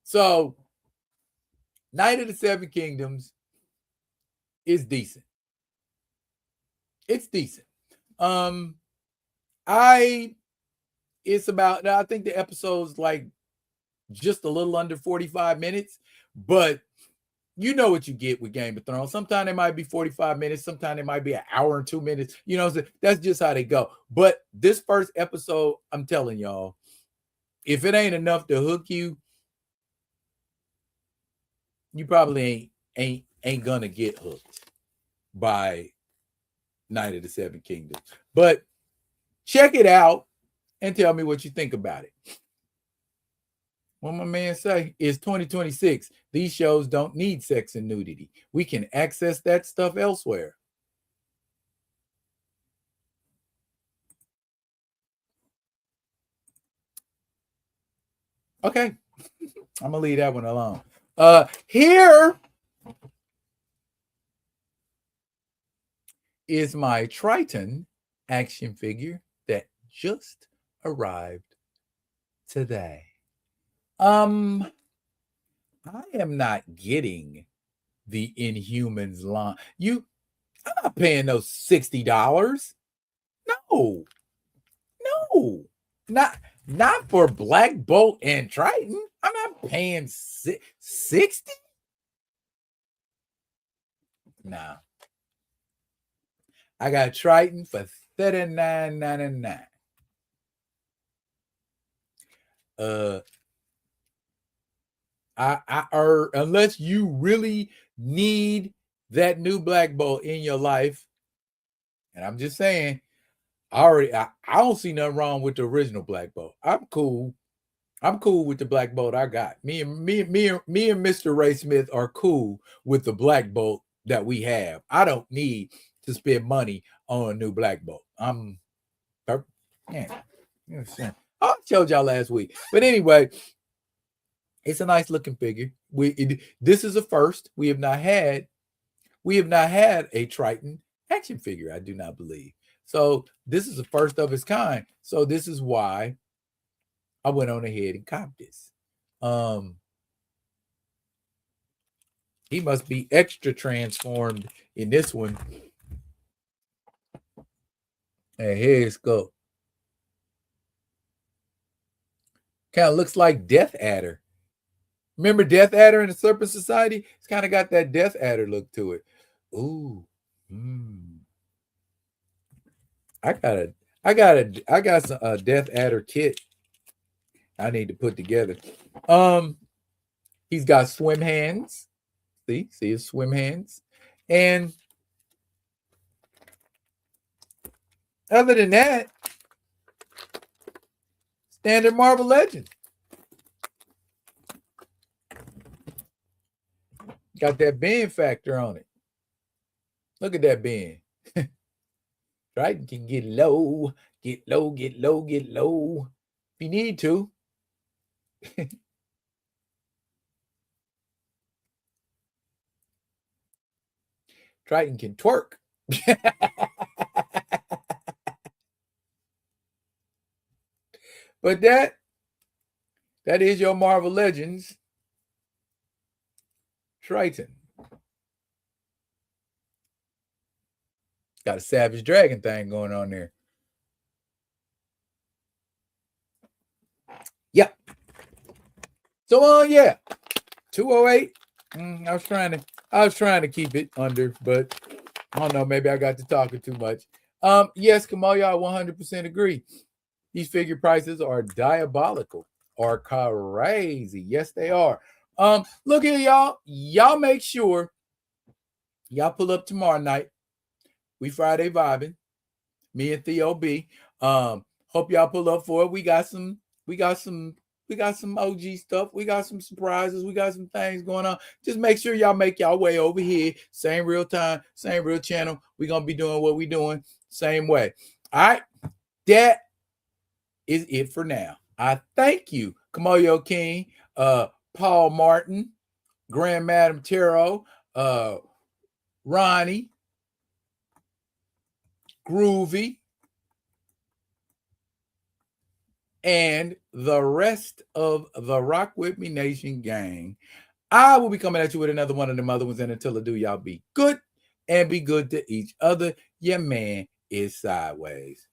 So Night of the Seven Kingdoms is decent. It's decent. It's about, I think the episode's like just a little under 45 minutes, but you know what you get with Game of Thrones. Sometimes it might be 45 minutes, sometimes it might be an hour and 2 minutes. You know, that's just how they go. But this first episode, I'm telling y'all, if it ain't enough to hook you, you probably ain't gonna get hooked by Night of the Seven Kingdoms. But check it out and tell me what you think about it. What my man say is 2026. These shows don't need sex and nudity. We can access that stuff elsewhere. Okay. I'm gonna leave that one alone. Here is my Triton action figure that just arrived today. I am not getting the Inhumans line. I'm not paying those $60. No, not for Black Bolt and Triton. I'm not paying 60. Nah. I got Triton for $39.99. Unless you really need that new Black Bolt in your life, and I'm just saying, I don't see nothing wrong with the original Black Bolt. I'm cool with the Black Bolt I got. Me and Mr. Ray Smith are cool with the Black Bolt that we have. I don't need to spend money on a new Black Bolt. I told y'all last week. But anyway, it's a nice looking figure. This is a first. We have not had a Triton action figure, I do not believe. So this is the first of its kind. So this is why I went on ahead and copped this. He must be extra transformed in this one. And here's go. Kind of looks like Death Adder. Remember Death Adder in the Serpent Society? It's kind of got that Death Adder look to it. Ooh. I got a Death Adder kit I need to put together. He's got swim hands. See his swim hands. And other than that, standard Marvel Legend. Got that bend factor on it. Look at that bend. Triton can get low, get low, get low, get low. If you need to. Triton can twerk. But that is your Marvel Legends Triton. Got a Savage Dragon thing going on there. Yep. So yeah, 208. I was trying to keep it under, but I don't know. Maybe I got to talking too much. Yes, Kamal, I 100% agree. These figure prices are diabolical, are crazy. Yes, they are. Look here, y'all. Y'all make sure y'all pull up tomorrow night. We Friday vibing. Me and Theo B. Hope y'all pull up for it. We got some OG stuff. We got some surprises. We got some things going on. Just make sure y'all make y'all way over here. Same real time, same real channel. We're going to be doing what we're doing same way. All right. That is it for now. I thank you, Kamoyo King, Paul Martin, Grand Madam Taro, Ronnie, Groovy, and the rest of the Rock With Me Nation gang. I will be coming at you with another one of them other ones. And until I do, y'all be good and be good to each other. Your man is sideways.